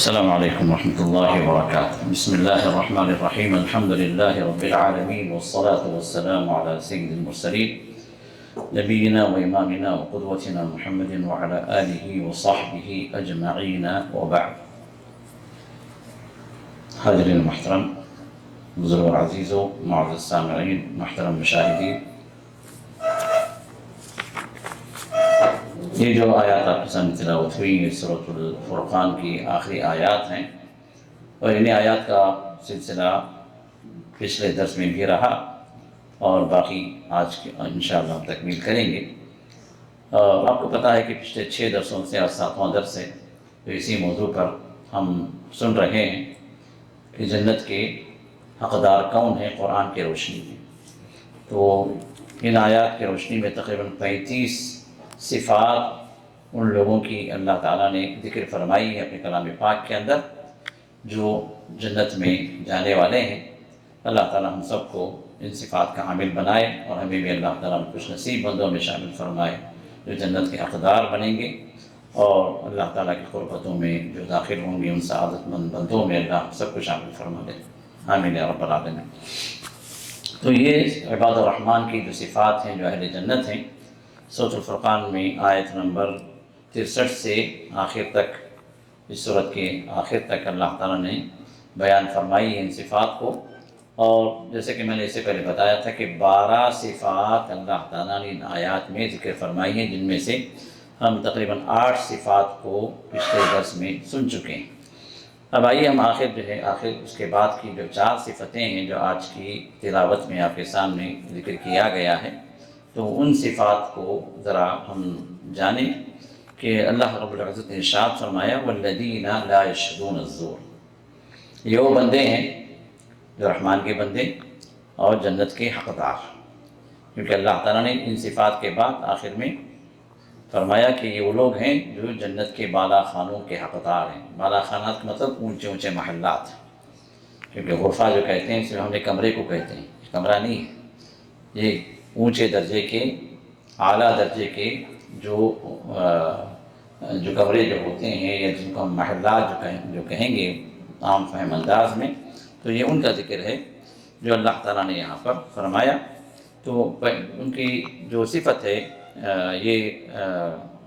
السلام علیکم ورحمۃ اللہ وبرکاتہ۔ بسم اللہ الرحمن الرحیم، الحمد للہ رب العالمین والصلاة والسلام علی سید المرسلین نبینا و امامنا و قدوتنا محمد وعلی آلہ وصحبہ اجمعین وبعد۔ حاضرین محترم، بزرگ عزیزو، معزز سامعین، محترم مشاہدین، یہ جو آیات آپ کے سامنے تلاوت ہوئی یہ سورۃ الفرقان کی آخری آیات ہیں، اور انہیں آیات کا سلسلہ پچھلے درس میں بھی رہا اور باقی آج کے انشاءاللہ ہم تکمیل کریں گے۔ آپ کو پتہ ہے کہ پچھلے 6 درسوں سے اور 7واں درس ہے تو اسی موضوع پر ہم سن رہے ہیں کہ جنت کے حقدار کون ہیں قرآن کی روشنی میں۔ تو ان آیات کی روشنی میں تقریباً 35 صفات ان لوگوں کی اللہ تعالیٰ نے ذکر فرمائی ہے اپنے کلام پاک کے اندر جو جنت میں جانے والے ہیں۔ اللہ تعالیٰ ہم سب کو ان صفات کا حامل بنائے اور ہمیں بھی اللہ تعالیٰ خوش نصیب بندوں میں شامل فرمائے جو جنت کے حقدار بنیں گے، اور اللہ تعالیٰ کی قربتوں میں جو داخل ہوں گے ان سعادت مند بندوں میں اللہ سب کو شامل فرما دے، آمین یا رب العالمین۔ تو یہ عباد الرحمن کی جو صفات ہیں جو اہل جنت ہیں، سورۃ الفرقان میں آیت نمبر 63 سے آخر تک، اس سورت کے آخر تک اللہ تعالیٰ نے بیان فرمائی ہے ان صفات کو۔ اور جیسے کہ میں نے اس سے پہلے بتایا تھا کہ 12 صفات اللہ تعالیٰ نے ان آیات میں ذکر فرمائی ہیں، جن میں سے ہم تقریباً 8 صفات کو پچھلے درس میں سن چکے ہیں۔ اب آئیے ہم آخر اس کے بعد کی جو 4 صفتیں ہیں جو آج کی تلاوت میں آپ کے سامنے ذکر کیا گیا ہے، تو ان صفات کو ذرا ہم جانیں کہ اللہ رب العزت نے ارشاد فرمایا والذین لا یشہدون الزور، یہ وہ بندے ہیں جو رحمان کے بندے اور جنت کے حقدار، کیونکہ اللہ تعالیٰ نے ان صفات کے بعد آخر میں فرمایا کہ یہ وہ لوگ ہیں جو جنت کے بالا خانوں کے حقدار ہیں۔ بالا خانات کا مطلب اونچے اونچے محلات، کیونکہ غرفہ جو کہتے ہیں صرف ہم نے کمرے کو کہتے ہیں، کمرہ نہیں ہے، یہ اونچے درجے کے، اعلیٰ درجے کے جو کمرے جو ہوتے ہیں یا جن کو ہم محلات جو کہیں گے عام فہم انداز میں، تو یہ ان کا ذکر ہے جو اللہ تعالیٰ نے یہاں پر فرمایا۔ تو ان کی جو صفت ہے یہ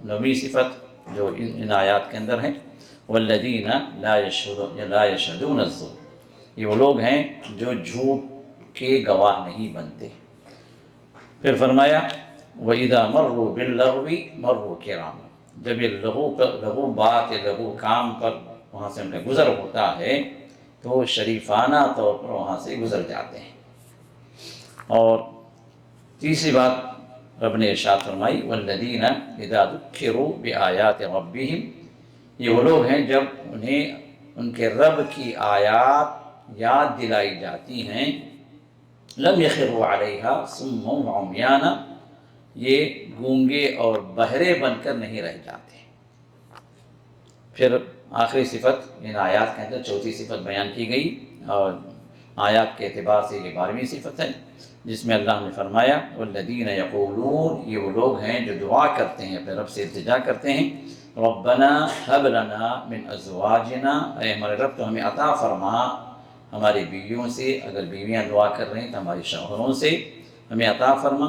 9ویں صفت جو ان آیات کے اندر ہے، والذین لا یشہدون الزور، یہ وہ لوگ ہیں جو جھوٹ کے گواہ نہیں بنتے۔ پھر فرمایا وَإِذَا مَرُّوا بِاللَّغْوِ مَرُّوا كِرَامًا، جب یہ لغو بات یا لغو کام پر وہاں سے ان کا گزر ہوتا ہے تو شریفانہ طور پر وہاں سے گزر جاتے ہیں۔ اور تیسری بات رب نے ارشاد فرمائی وَالَّذِينَ إِذَا ذُكِّرُوا بِآيَاتِ رَبِّهِمْ، یہ وہ لوگ ہیں جب انہیں ان کے رب کی آیات یاد دلائی جاتی ہیں، لم يخروا علیہا صما وعمیانا، یہ گونگے اور بہرے بن کر نہیں رہ جاتے۔ پھر آخری صفت ان آیات کے اندر 4تھی صفت بیان کی گئی، اور آیات کے اعتبار سے یہ 12ویں صفت ہے، جس میں اللہ نے فرمایا والذین یقولون، یہ وہ لوگ ہیں جو دعا کرتے ہیں، اپنے رب سے التجا کرتے ہیں، ربنا ہب لنا من ازواجنا، اے ہمارے رب تو ہمیں عطا فرما ہماری بیویوں سے، اگر بیویاں دعا کر رہے ہیں تو ہماری شوہروں سے ہمیں عطا فرما،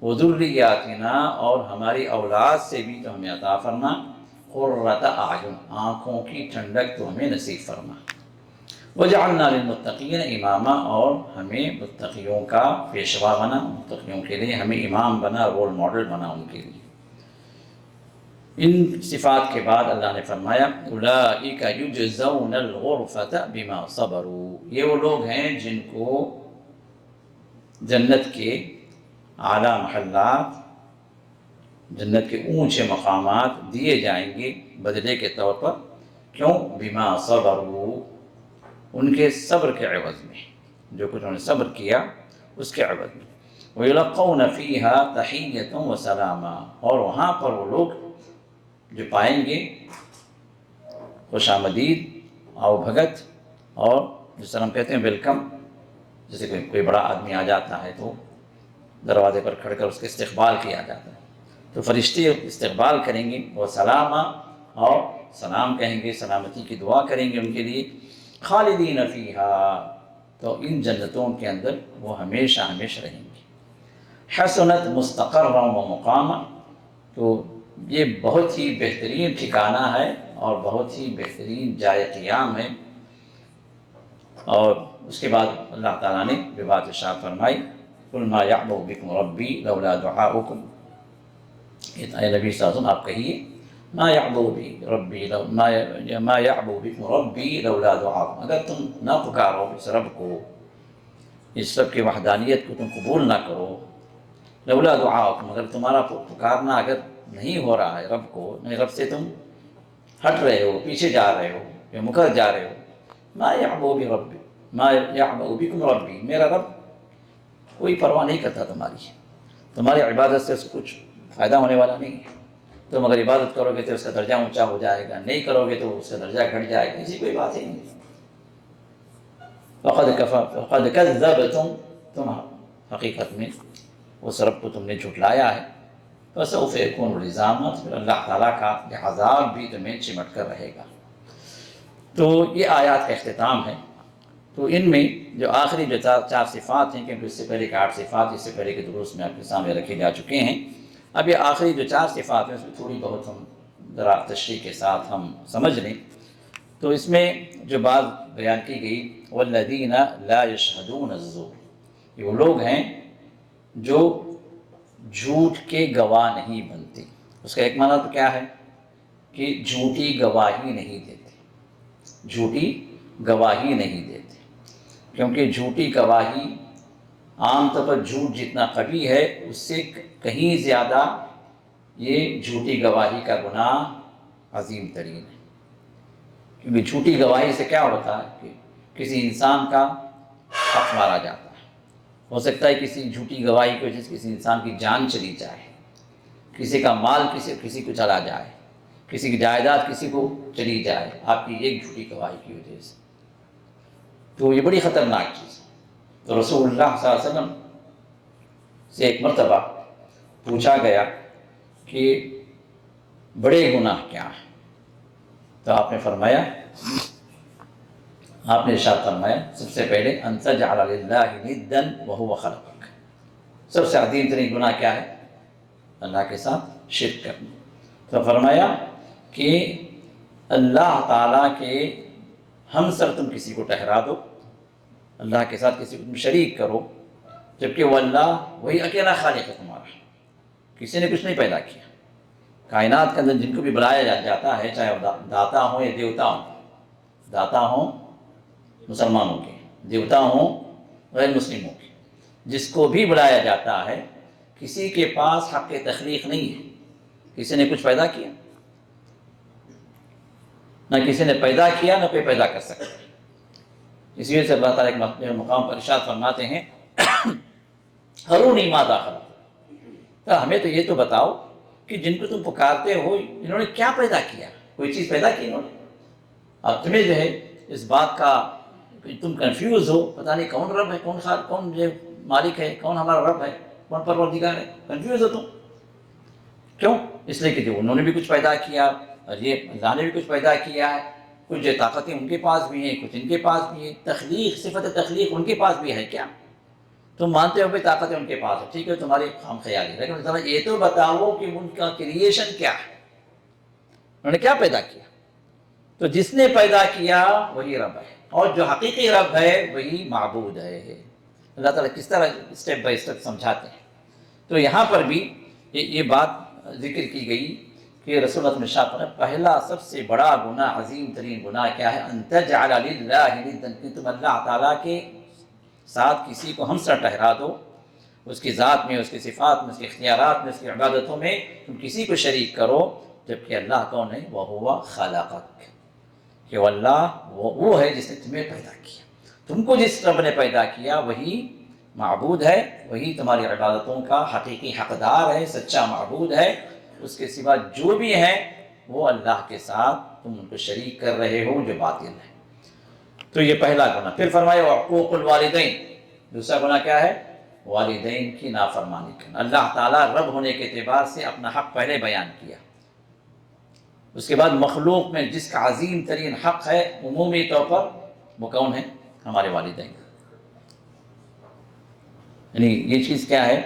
وذریاتنا، اور ہماری اولاد سے بھی تو ہمیں عطا فرما، قرۃ اعین، آنکھوں کی ٹھنڈک تو ہمیں نصیب فرما، وجعلنا للمتقین اماما، اور ہمیں متقیوں کا پیشوا بنا، متقیوں کے لیے ہمیں امام بنا، رول ماڈل بنا ان کے لیے۔ ان صفات کے بعد اللہ نے فرمایا اولئک یجزون الغرفۃ بما صبروا، یہ وہ لوگ ہیں جن کو جنت کے اعلیٰ محلات، جنت کے اونچے مقامات دیے جائیں گے بدلے کے طور پر۔ کیوں؟ بما صبروا، ان کے صبر کے عوض میں، جو کچھ انہوں نے صبر کیا اس کے عوض میں۔ وَيُلَقَّوْنَ فِيهَا تَحِيَّةً وَسَلَامًا، اور وہاں پر وہ لوگ جو پائیں گے خوش آمدید، آؤ بھگت، اور جس طرح ہم کہتے ہیں ویلکم، جیسے کہ کوئی بڑا آدمی آ جاتا ہے تو دروازے پر کھڑ کر اس کا استقبال کیا جاتا ہے، تو فرشتے استقبال کریں گے، وہ سلامہ، اور سلام کہیں گے، سلامتی کی دعا کریں گے ان کے لیے۔ خالدین فیہا، تو ان جنتوں کے اندر وہ ہمیشہ ہمیشہ رہیں گے۔ حسنت مستقرا و مقاما، تو یہ بہت ہی بہترین ٹھکانہ ہے اور بہت ہی بہترین جائے قیام ہے۔ اور اس کے بعد اللہ تعالیٰ نے جو بات ارشاد فرمائی، قل ما یعبأ بکم ربی لولا دعاؤکم، اے نبی صلی اللہ علیہ وسلم آپ کہیے ما یعبأ بکم ربی لولا دعاؤکم، اگر تم نہ پکارو اس رب کو، اس رب کی وحدانیت کو تم قبول نہ کرو، لولا دعاؤکم، اگر تمہارا پکارنا اگر نہیں ہو رہا ہے رب کو، نہیں رب سے تم ہٹ رہے ہو، پیچھے جا رہے ہو یا مکر جا رہے ہو، ما یعبأ بکم ربی، میرا رب کوئی پرواہ نہیں کرتا تمہاری عبادت سے اس کو کچھ فائدہ ہونے والا نہیں ہے۔ تم اگر عبادت کرو گے تو اس کا درجہ اونچا ہو جائے گا، نہیں کرو گے تو اس کا درجہ گھٹ جائے گا، ایسی کوئی بات ہی نہیں۔ فقد کذبتم، تم حقیقت میں اس رب کو تم نے جھٹلایا ہے۔ فسوف یکون لزاما، پھر اللہ تعالیٰ کا یہ عذاب بھی تمہیں چمٹ کر رہے گا۔ تو یہ آیات کا اختتام ہے۔ تو ان میں جو آخری جو چار صفات ہیں، کیونکہ اس سے پہلے کے 8 صفات اس سے پہلے کے دروس میں آپ کے سامنے رکھے جا چکے ہیں، اب یہ آخری جو 4 صفات ہیں اس میں تھوڑی بہت ہم ذرا تشریح کے ساتھ ہم سمجھ لیں۔ تو اس میں جو بات بیان کی گئی، والذین لا یشہدون الزور، یہ وہ لوگ ہیں جو جھوٹ کے گواہ نہیں بنتے۔ اس کا ایک معنی تو کیا ہے کہ جھوٹی گواہی نہیں دیتے، جھوٹی گواہی نہیں دیتے، کیونکہ جھوٹی گواہی عام طور پر جھوٹ جتنا قبیح ہے اس سے کہیں زیادہ یہ جھوٹی گواہی کا گناہ عظیم ترین ہے۔ کیونکہ جھوٹی گواہی سے کیا ہوتا ہے کہ کسی انسان کا حق مارا جاتا ہے، ہو سکتا ہے کسی جھوٹی گواہی کی وجہ سے کسی انسان کی جان چلی جائے، کسی کا مال کسی کو چلا جائے، کسی کی جائیداد کسی کو چلی جائے آپ کی ایک جھوٹی گواہی کی وجہ سے۔ تو یہ بڑی خطرناک چیز ہے۔ تو رسول اللہ صلی اللہ علیہ وسلم سے ایک مرتبہ پوچھا گیا کہ بڑے گناہ کیا ہیں، تو آپ نے فرمایا، آپ نے ارشاد فرمایا سب سے پہلے ان تجعل للہ ندا وہو خلقک، سب سے عظیم ترین گناہ کیا ہے؟ اللہ کے ساتھ شرک کرنا۔ تو فرمایا کہ اللہ تعالیٰ کے ہم سر تم کسی کو ٹھہرا دو، اللہ کے ساتھ کسی کو تم شریک کرو، جبکہ وہ اللہ وہی اکیلا خالق ہے تمہارا، کسی نے کچھ نہیں پیدا کیا۔ کائنات کے اندر جن کو بھی بلایا جاتا ہے، چاہے وہ داتا ہوں یا دیوتا ہوں، داتا ہوں مسلمانوں کے، دیوتا ہوں غیر مسلموں کے، جس کو بھی بلایا جاتا ہے کسی کے پاس حق تخلیق نہیں ہے، کسی نے کچھ پیدا کیا، نہ کسی نے پیدا کیا نہ کوئی پیدا کر سکتا۔ اسی وجہ سے اللہ تعالیٰ ایک مقام پر ارشاد فرماتے ہیں ارونی ماذا خلقوا، تو ہمیں تو یہ تو بتاؤ کہ جن کو تم پکارتے ہو انہوں نے کیا پیدا کیا، کوئی چیز پیدا کی انہوں نے؟ اب تمہیں جو ہے اس بات کا تم کنفیوز ہو، پتہ نہیں کون رب ہے، کون خالق، کون جو مالک ہے، کون ہمارا رب ہے، کون پروردگار ہے، کنفیوز ہو تم کیوں؟ اس لیے کہ انہوں نے بھی کچھ پیدا کیا اور یہ اللہ نے بھی کچھ پیدا کیا ہے، کچھ جو طاقتیں ان کے پاس بھی ہیں، کچھ ان کے پاس بھی ہیں، تخلیق، صفت تخلیق ان کے پاس بھی ہے کیا؟ تم مانتے ہو کہ طاقتیں ان کے پاس ہے، ٹھیک ہے تمہاری خام خیال ہے، لیکن یہ تو بتاؤ کہ ان کا کریشن کیا ہے، انہوں نے کیا پیدا کیا؟ تو جس نے پیدا کیا وہی رب ہے، اور جو حقیقی رب ہے وہی معبود ہے۔ اللہ تعالیٰ کس طرح اسٹیپ بائی اسٹیپ سمجھاتے ہیں۔ تو یہاں پر بھی یہ بات ذکر کی گئی کہ رسول اللہ صلی اللہ علیہ وسلم نے پہلا سب سے بڑا گناہ، عظیم ترین گناہ کیا ہے؟ ان تجعل للہ ندا، کہ تم اللہ تعالیٰ کے ساتھ کسی کو ہمسر ٹھہرا دو، اس کی ذات میں، اس کی صفات میں، اس کے اختیارات میں، اس کی عبادتوں میں تم کسی کو شریک کرو، جبکہ اللہ کون ہے؟ وَهُوَ خَلَقَكَ، کہ وہ اللہ وہ ہے جس نے تمہیں پیدا کیا، تم کو جس رب نے پیدا کیا وہی معبود ہے، وہی تمہاری عبادتوں کا حقیقی حقدار ہے، سچا معبود ہے۔ اس کے سوا جو بھی ہیں وہ اللہ کے ساتھ تم ان کو شریک کر رہے ہو جو باطل ہے۔ تو یہ پہلا گناہ۔ پھر فرمایا وعقوق الوالدین، دوسرا گناہ کیا ہے؟ والدین کی نافرمانی کرنا۔ اللہ تعالیٰ رب ہونے کے اعتبار سے اپنا حق پہلے بیان کیا، اس کے بعد مخلوق میں جس کا عظیم ترین حق ہے عمومی طور پر وہ کون ہے؟ ہمارے والدین. یعنی یہ چیز کیا ہے؟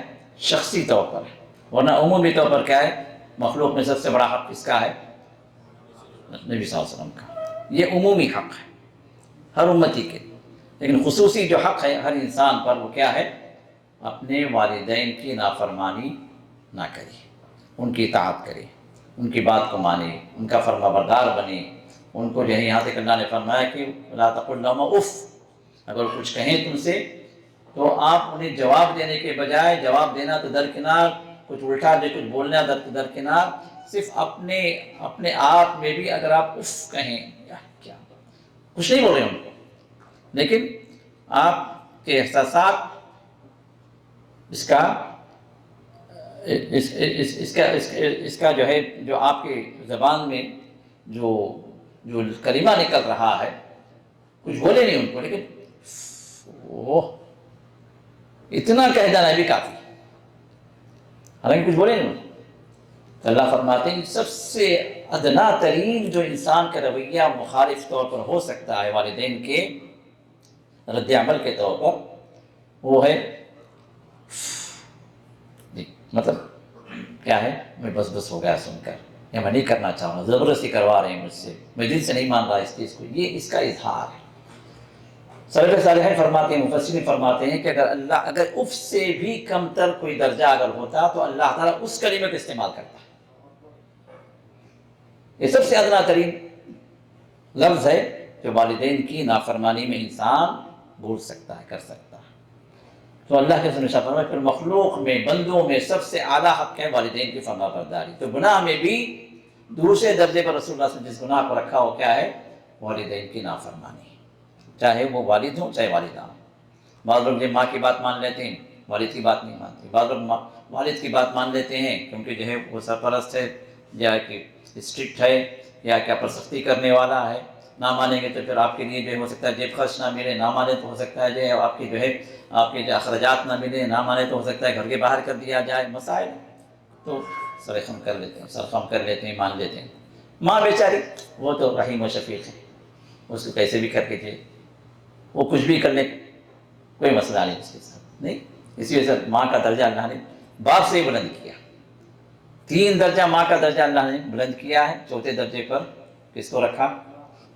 شخصی طور پر ہے. ورنہ عمومی طور پر کیا ہے؟ مخلوق میں سب سے بڑا حق کس کا ہے؟ نبی صلی اللہ علیہ وسلم کا. یہ عمومی حق ہے ہر امتی کے. لیکن خصوصی جو حق ہے ہر انسان پر وہ کیا ہے؟ اپنے والدین کی نافرمانی نہ کرے، ان کی اطاعت کرے، ان کی بات کو مانے، ان کا فرما بردار بنے. ان کو جو ہے یہاں تک اللہ نے فرمایا کہ لا تقل لهما اف، اگر کچھ کہیں تم سے تو آپ انہیں جواب دینے کے بجائے، جواب دینا تو درکنار، کچھ الٹا دے کچھ بولنا درکنار، صرف اپنے آپ میں بھی اگر آپ اف کہیں، کیا کچھ نہیں بول رہے ان کو، لیکن آپ کے احساسات اس کا جو ہے جو آپ کی زبان میں جو کلمہ نکل رہا ہے، کچھ بولے نہیں ان کو، لیکن اتنا کہہ جانا بھی کافی، حالانکہ کچھ بولے نہیں. تو اللہ فرماتے ہیں سب سے ادنا ترین جو انسان کا رویہ مخالف طور پر ہو سکتا ہے والدین کے رد عمل کے طور پر، وہ ہے مطلب کیا ہے؟ میں بس ہو گیا سن کر، یا میں نہیں کرنا چاہوں گا، زبردستی کروا رہے ہیں مجھ سے، میں دل سے نہیں مان رہا اس چیز کو. یہ اس کا اظہار ہے. سلف صالحین فرماتے ہیں، مفسرین فرماتے ہیں کہ اگر اف سے بھی کم تر کوئی درجہ اگر ہوتا تو اللہ تعالیٰ اس کلمے کا استعمال کرتا. یہ سب سے ادنا ترین لفظ ہے جو والدین کی نافرمانی میں انسان بول سکتا ہے، کر سکتا ہے. تو اللہ کے سنشا فرمائے پھر مخلوق میں، بندوں میں سب سے اعلیٰ حق ہے والدین کی فرما برداری. تو گناہ میں بھی دوسرے درجے پر رسول اللہ صلی اللہ علیہ وسلم جس گناہ کو رکھا ہو کیا ہے؟ والدین کی نافرمانی، چاہے وہ والد ہوں چاہے والدہ ہوں. بعض لوگ ماں کی بات مان لیتے ہیں، والد کی بات نہیں مانتے. بعض لوگ والد کی بات مان لیتے ہیں کیونکہ جو ہے وہ سرپرست ہے یا کہ اسٹرکٹ ہے یا کیا پر سختی کرنے والا ہے. نہ مانیں گے تو پھر آپ کے لیے جو ہو سکتا ہے جیب خرچ نہ ملے، نہ مانے تو ہو سکتا ہے جو ہے آپ کی جو ہے آپ کے جو اخراجات نہ ملے، نہ مانے تو ہو سکتا ہے گھر کے باہر کر دیا جائے. مسائل تو سرخم کر لیتے ہیں، مان لیتے ہیں. ماں بیچاری وہ تو رحیم و شفیق ہے، اس کو کیسے بھی کر کے جو وہ کچھ بھی کر لے، کوئی مسئلہ نہیں اس کے ساتھ نہیں. اسی وجہ سے ماں کا درجہ اللہ نے باپ سے ہی بلند کیا. 3 درجہ ماں کا درجہ اللہ نے بلند کیا ہے، 4تھے درجے پر کس کو رکھا؟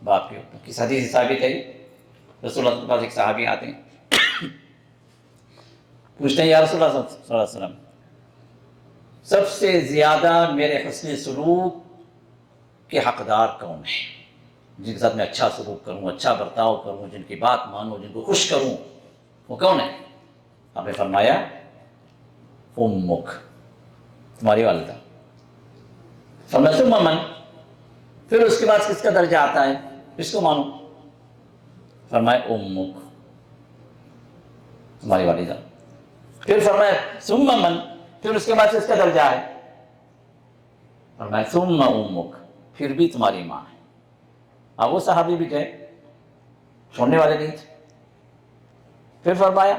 باپ کے اوپر. کس حدیث ثابت ہے؟ رسول اللہ کے پاس ایک صحابی آتے ہیں، پوچھتے ہیں یا رسول اللہ صلی اللہ علیہ وسلم سب سے زیادہ میرے حسن سلوک کے حقدار کون ہیں؟ جن کے ساتھ میں اچھا سلوک کروں، اچھا برتاؤ کروں، جن کی بات مانوں، جن کو خوش کروں، وہ کون ہے؟ آپ نے فرمایا امک، تمہاری والدہ. فرمایا ثم من، پھر اس کے بعد کس کا درجہ آتا ہے؟ کس کو مانوں؟ فرمایا امک، تمہاری والدہ. پھر فرمایا ثم من، پھر اس کے بعد کس کا درجہ ہے؟ فرمایا ثم امک، پھر بھی تمہاری ماں ہے. اب وہ صحابی بھی گئے، چھوڑنے والے نہیں تھے. پھر فرمایا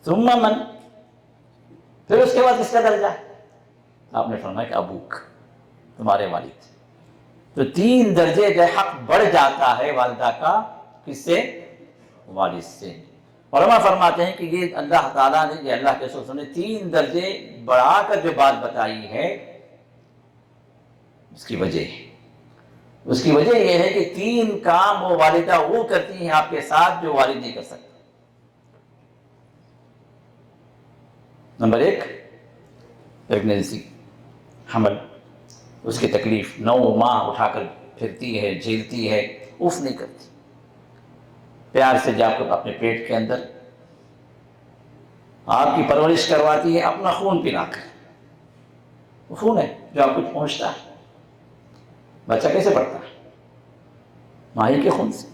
ثم من، پھر اس کے بعد کس کا درجہ ہے؟ آپ نے فرمایا کہ ابوک، تمہارے والد. تو 3 درجے جو حق بڑھ جاتا ہے والدہ کا، کس سے؟ والد سے. علماء فرماتے ہیں کہ یہ اللہ تعالیٰ نے، یہ اللہ کے رسول نے 3 درجے بڑھا کر جو بات بتائی ہے، اس کی وجہ یہ ہے کہ 3 کام وہ والدہ وہ کرتی ہیں آپ کے ساتھ جو والد نہیں کر سکتا. نمبر 1 پریگننسی، حمل، اس کی تکلیف، 9 ماہ اٹھا کر پھرتی ہے، جھیلتی ہے، اف نہیں کرتی، پیار سے جا کر اپنے پیٹ کے اندر آپ کی پرورش کرواتی ہے، اپنا خون پلا کر. وہ خون ہے جو آپ کو پہنچتا ہے. بچہ کیسے پڑتا ہے؟ ماں کے خون سے.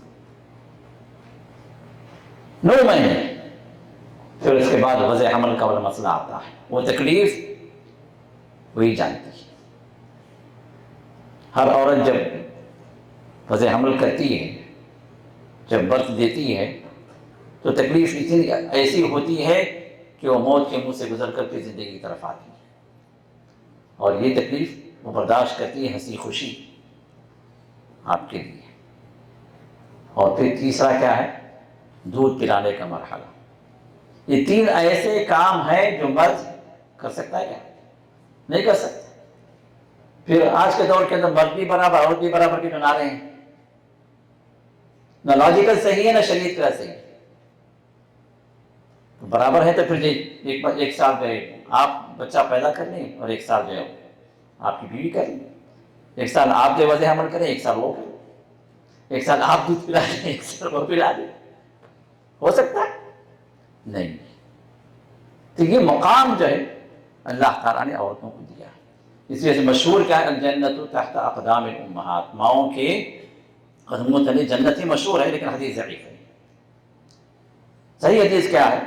9 مہینے. پھر اس کے بعد وضع حمل کا مسئلہ آتا ہے. وہ تکلیف وہی جانتی ہے. ہر عورت جب وضع حمل کرتی ہے، جب برتھ دیتی ہے، تو تکلیف اتنی ایسی ہوتی ہے کہ وہ موت کے منہ سے گزر کر کے زندگی کی طرف آتی ہے. اور یہ تکلیف وہ برداشت کرتی ہے ہنسی خوشی آپ کے لیے. اور پھر تیسرا کیا ہے؟ دودھ پلانے کا مرحلہ. یہ 3 ایسے کام ہیں جو مرد کر سکتا ہے کیا؟ نہیں کر سکتا. پھر آج کے دور کے اندر مرد بھی برابر عورت بھی برابر کی بنا رہے ہیں. نہ لاجیکل صحیح ہے نہ شریعت کا صحیح. برابر ہے تو پھر ایک سال جو ہے آپ بچہ پیدا کر لیں اور 1 سال جو ہے آپ کی بیوی کر لیں. 1 سال آپ جو وضع عمل کریں 1 سال وہ کریں. 1 سال آپ دودھ پلا دیں 1 سال وہ پلا دیں. ہو سکتا ہے؟ نہیں. تو یہ مقام جو ہے اللہ تعالیٰ نے عورتوں کو دیا. اس وجہ سے مشہور کیا ہے؟ الجنت تحت اقدام الامہات. ماؤں کے قدموں تلے جنت ہی مشہور ہے، لیکن حدیث ضعیف ہے. صحیح حدیث کیا ہے؟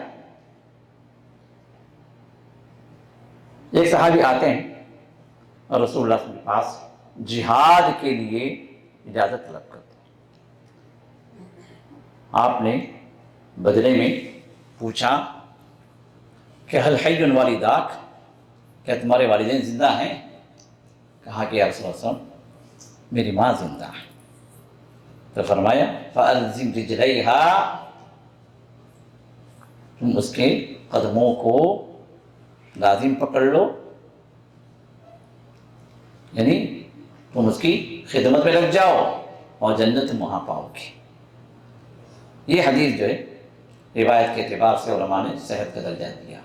ایک صحابی آتے ہیں اور رسول اللہ صلی اللہ علیہ وسلم کے پاس جہاد کے لیے اجازت طلب کرتے ہیں. آپ نے بدلے میں پوچھا کہ هل حی والداک، کیا تمہارے والدین زندہ ہیں؟ کہا کہ یا رسول اللہ صلی اللہ علیہ وسلم میری ماں زندہ ہے. تو فرمایا فَأَلْزِمْ رِجْلَيْهَا، تم اس کے قدموں کو لازم پکڑ لو، یعنی تم اس کی خدمت میں لگ جاؤ اور جنت وہاں پاؤ گے. یہ حدیث جو ہے روایت کے اعتبار سے علماء نے صحت کا درجہ دیا.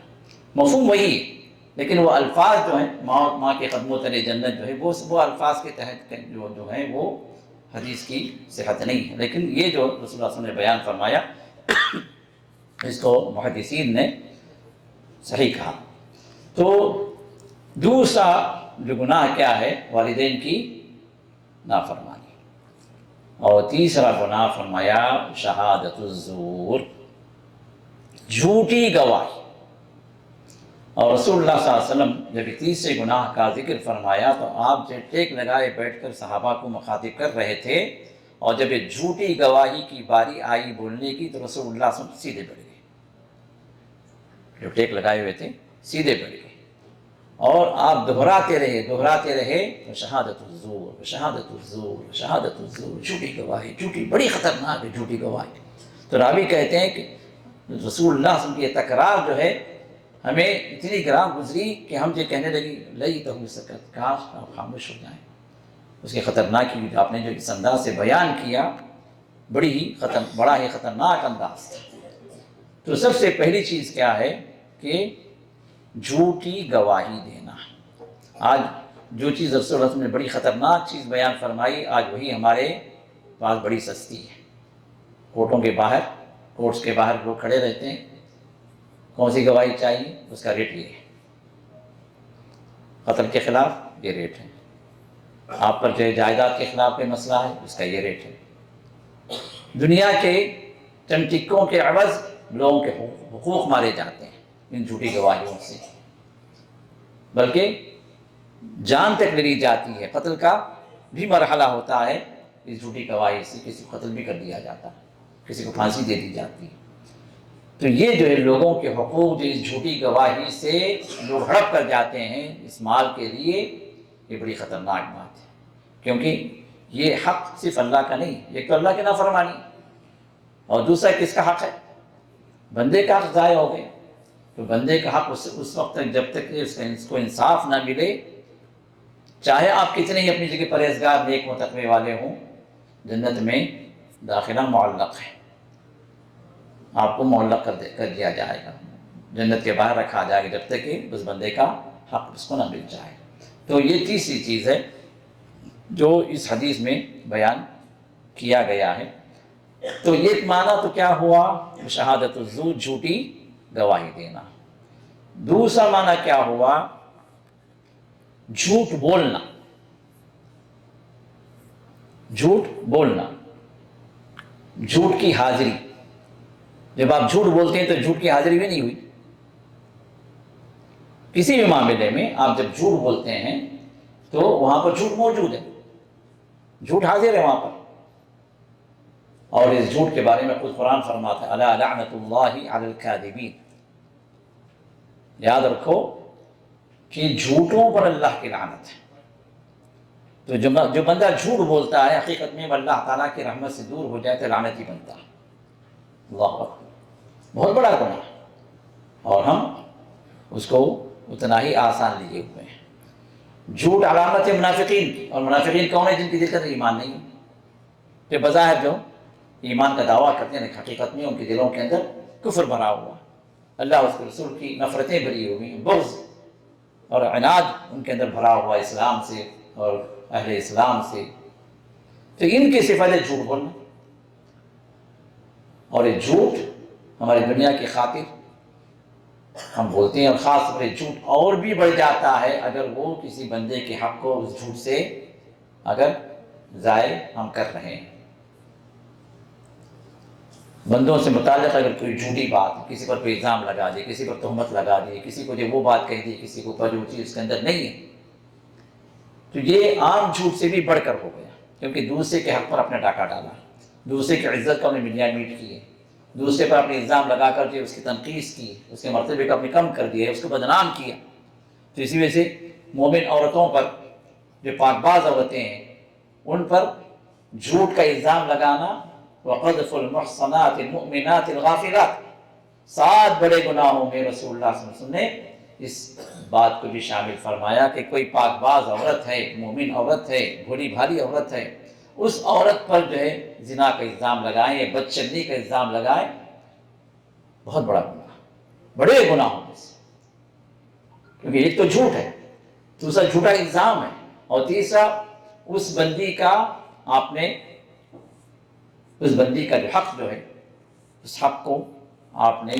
مفہوم وہی ہے، لیکن وہ الفاظ جو ہیں ماں کے قدموں تلے جنت جو ہے وہ الفاظ کے تحت جو ہیں وہ حدیث کی صحت نہیں ہے. لیکن یہ جو رسول اللہ صلی اللہ علیہ وسلم نے بیان فرمایا اس کو محدثین نے صحیح کہا. تو دوسرا جو گناہ کیا ہے؟ والدین کی نافرمانی. اور تیسرا گناہ فرمایا شہادت الزور، جھوٹی گواہی. اور رسول اللہ صلی اللہ علیہ وسلم جب تیسرے گناہ کا ذکر فرمایا تو آپ جو ٹیک لگائے بیٹھ کر صحابہ کو مخاطب کر رہے تھے، اور جب یہ جھوٹی گواہی کی باری آئی بولنے کی تو رسول اللہ صلی اللہ علیہ وسلم سیدھے بڑھ گئے. جو ٹیک لگائے ہوئے تھے سیدھے بڑھ گئے اور آپ دہراتے رہے شہادت الزور، شہادت الزور، شہادت الزور، جھوٹی گواہی، جھوٹی بڑی خطرناک ہے جھوٹی گواہی. تو راوی کہتے ہیں کہ رسول اللہ صلی اللہ علیہ وسلم کی یہ تکرار جو ہے ہمیں اتنی گراں گزری کہ ہم یہ کہنے لگی لیتہ سکت، کاش آپ خاموش ہو جائیں. اس کی خطرناکی آپ نے جو اس انداز سے بیان کیا بڑا ہی خطرناک انداز تھا. تو سب سے پہلی چیز کیا ہے کہ جھوٹی گواہی دینا. آج جو چیز رسول اللہ نے بڑی خطرناک چیز بیان فرمائی آج وہی ہمارے پاس بڑی سستی ہے. کورٹس کے باہر لوگ کھڑے رہتے ہیں، کون سی گواہی چاہیے؟ اس کا ریٹ یہ ہے. قتل کے خلاف یہ ریٹ ہے، آپ پر جو جائیداد کے خلاف کوئی مسئلہ ہے اس کا یہ ریٹ ہے. دنیا کے چند ٹکوں کے عوض لوگوں کے حقوق مارے جاتے ہیں ان جھوٹی گواہیوں سے، بلکہ جان تک لی جاتی ہے. قتل کا بھی مرحلہ ہوتا ہے اس جھوٹی گواہی سے، کسی کو قتل بھی کر دیا جاتا ہے، کسی کو پھانسی دے دی جاتی ہے. تو یہ جو ہے لوگوں کے حقوق جو اس جھوٹی گواہی سے لوگ ہڑپ کر جاتے ہیں اس مال کے لیے، یہ بڑی خطرناک بات ہے. کیونکہ یہ حق صرف اللہ کا نہیں، ایک تو اللہ کی نافرمانی اور دوسرا کس کا حق ہے؟ بندے کا حق ضائع ہو گئے. تو بندے کا حق اس وقت تک جب تک اس کو انصاف نہ ملے، چاہے آپ کتنے ہی اپنی جگہ پرہیزگار نیک متقوی والے ہوں، جنت میں داخلہ معلق ہے. آپ کو معلق کر دیا جائے گا، جنت کے باہر رکھا جائے گا جب تک کہ اس بندے کا حق اس کو نہ مل جائے. تو یہ تیسری چیز ہے جو اس حدیث میں بیان کیا گیا ہے. تو یہ معنی تو کیا ہوا؟ شہادت الزور، جھوٹی گواہی دینا. دوسرا معنی کیا ہوا؟ جھوٹ بولنا. جھوٹ بولنا، جھوٹ کی حاضری. جب آپ جھوٹ بولتے ہیں تو جھوٹ کی حاضری بھی نہیں ہوئی. کسی بھی معاملے میں آپ جب جھوٹ بولتے ہیں تو وہاں پر جھوٹ موجود ہے، جھوٹ حاضر ہے وہاں پر. اور اس جھوٹ کے بارے میں خود قرآن فرماتا ہے الا لعنت اللہ علی الکاذبین. یاد رکھو کہ جھوٹوں پر اللہ کی لعنت ہے. تو جو بندہ جھوٹ بولتا ہے حقیقت میں وہ اللہ تعالیٰ کی رحمت سے دور ہو جائے تو لعنتی بنتا ہے۔ اللہ اکبر، بہت بڑا گناہ، اور ہم اس کو اتنا ہی آسان لیے ہوئے ہیں۔ جھوٹ علامت ہے منافقین کی، اور منافقین کون ہے؟ جن کی دل کے اندر ایمان نہیں ہے، کہ بظاہر جو ایمان کا دعویٰ کرتے ہیں حقیقت میں ان کے دلوں کے اندر کفر بھرا ہوا، اللہ اس کے رسول کی نفرتیں بھری ہوئی ہیں، بغض اور عناد ان کے اندر بھرا ہوا اسلام سے اور اہل اسلام سے۔ تو ان کی صفت ہے جھوٹ بولنا، اور یہ جھوٹ ہماری دنیا کی خاطر ہم بولتے ہیں، اور خاص طور پر جھوٹ اور بھی بڑھ جاتا ہے اگر وہ کسی بندے کے حق کو اس جھوٹ سے اگر ضائع ہم کر رہے ہیں۔ بندوں سے متعلق اگر کوئی جھوٹی بات، کسی پر کوئی الزام لگا دے، کسی پر تہمت لگا دی، کسی کو جو وہ بات کہہ دی، کسی کو پر جو چیز اس کے اندر نہیں ہے، تو یہ عام جھوٹ سے بھی بڑھ کر ہو گیا، کیونکہ دوسرے کے حق پر اپنا ڈاکہ ڈالا، دوسرے کی عزت کو اپنے ملیا میٹ کی ہے، دوسرے پر اپنے الزام لگا کر جو اس کی تنقیص کی، اس کے مرتبے کو اپنے کم کر دیا، اس کو بدنام کیا۔ تو اسی وجہ سے مومن عورتوں پر، جو پاک باز عورتیں ہیں، ان پر جھوٹ کا الزام لگانا، وَقَذْفُ الْمُحْصَنَاتِ الْمُؤْمِنَاتِ الْغَافِلَاتِ، 7 بڑے گناہوں میں رسول اللہ صلی اللہ علیہ وسلم نے اس بات کو بھی شامل فرمایا کہ کوئی پاک باز عورت ہے، مومن عورت ہے، بھولی بھالی عورت ہے، اس عورت پر جو ہے زنا کا الزام لگائیں یا بدچلنی کا الزام لگائیں، بہت بڑا گناہ، بڑے گناہوں میں سے، کیونکہ ایک تو جھوٹ ہے، دوسرا جھوٹا الزام ہے، اور تیسرا اس بندی کا آپ نے اس بندی کا جو حق جو ہے، اس حق کو آپ نے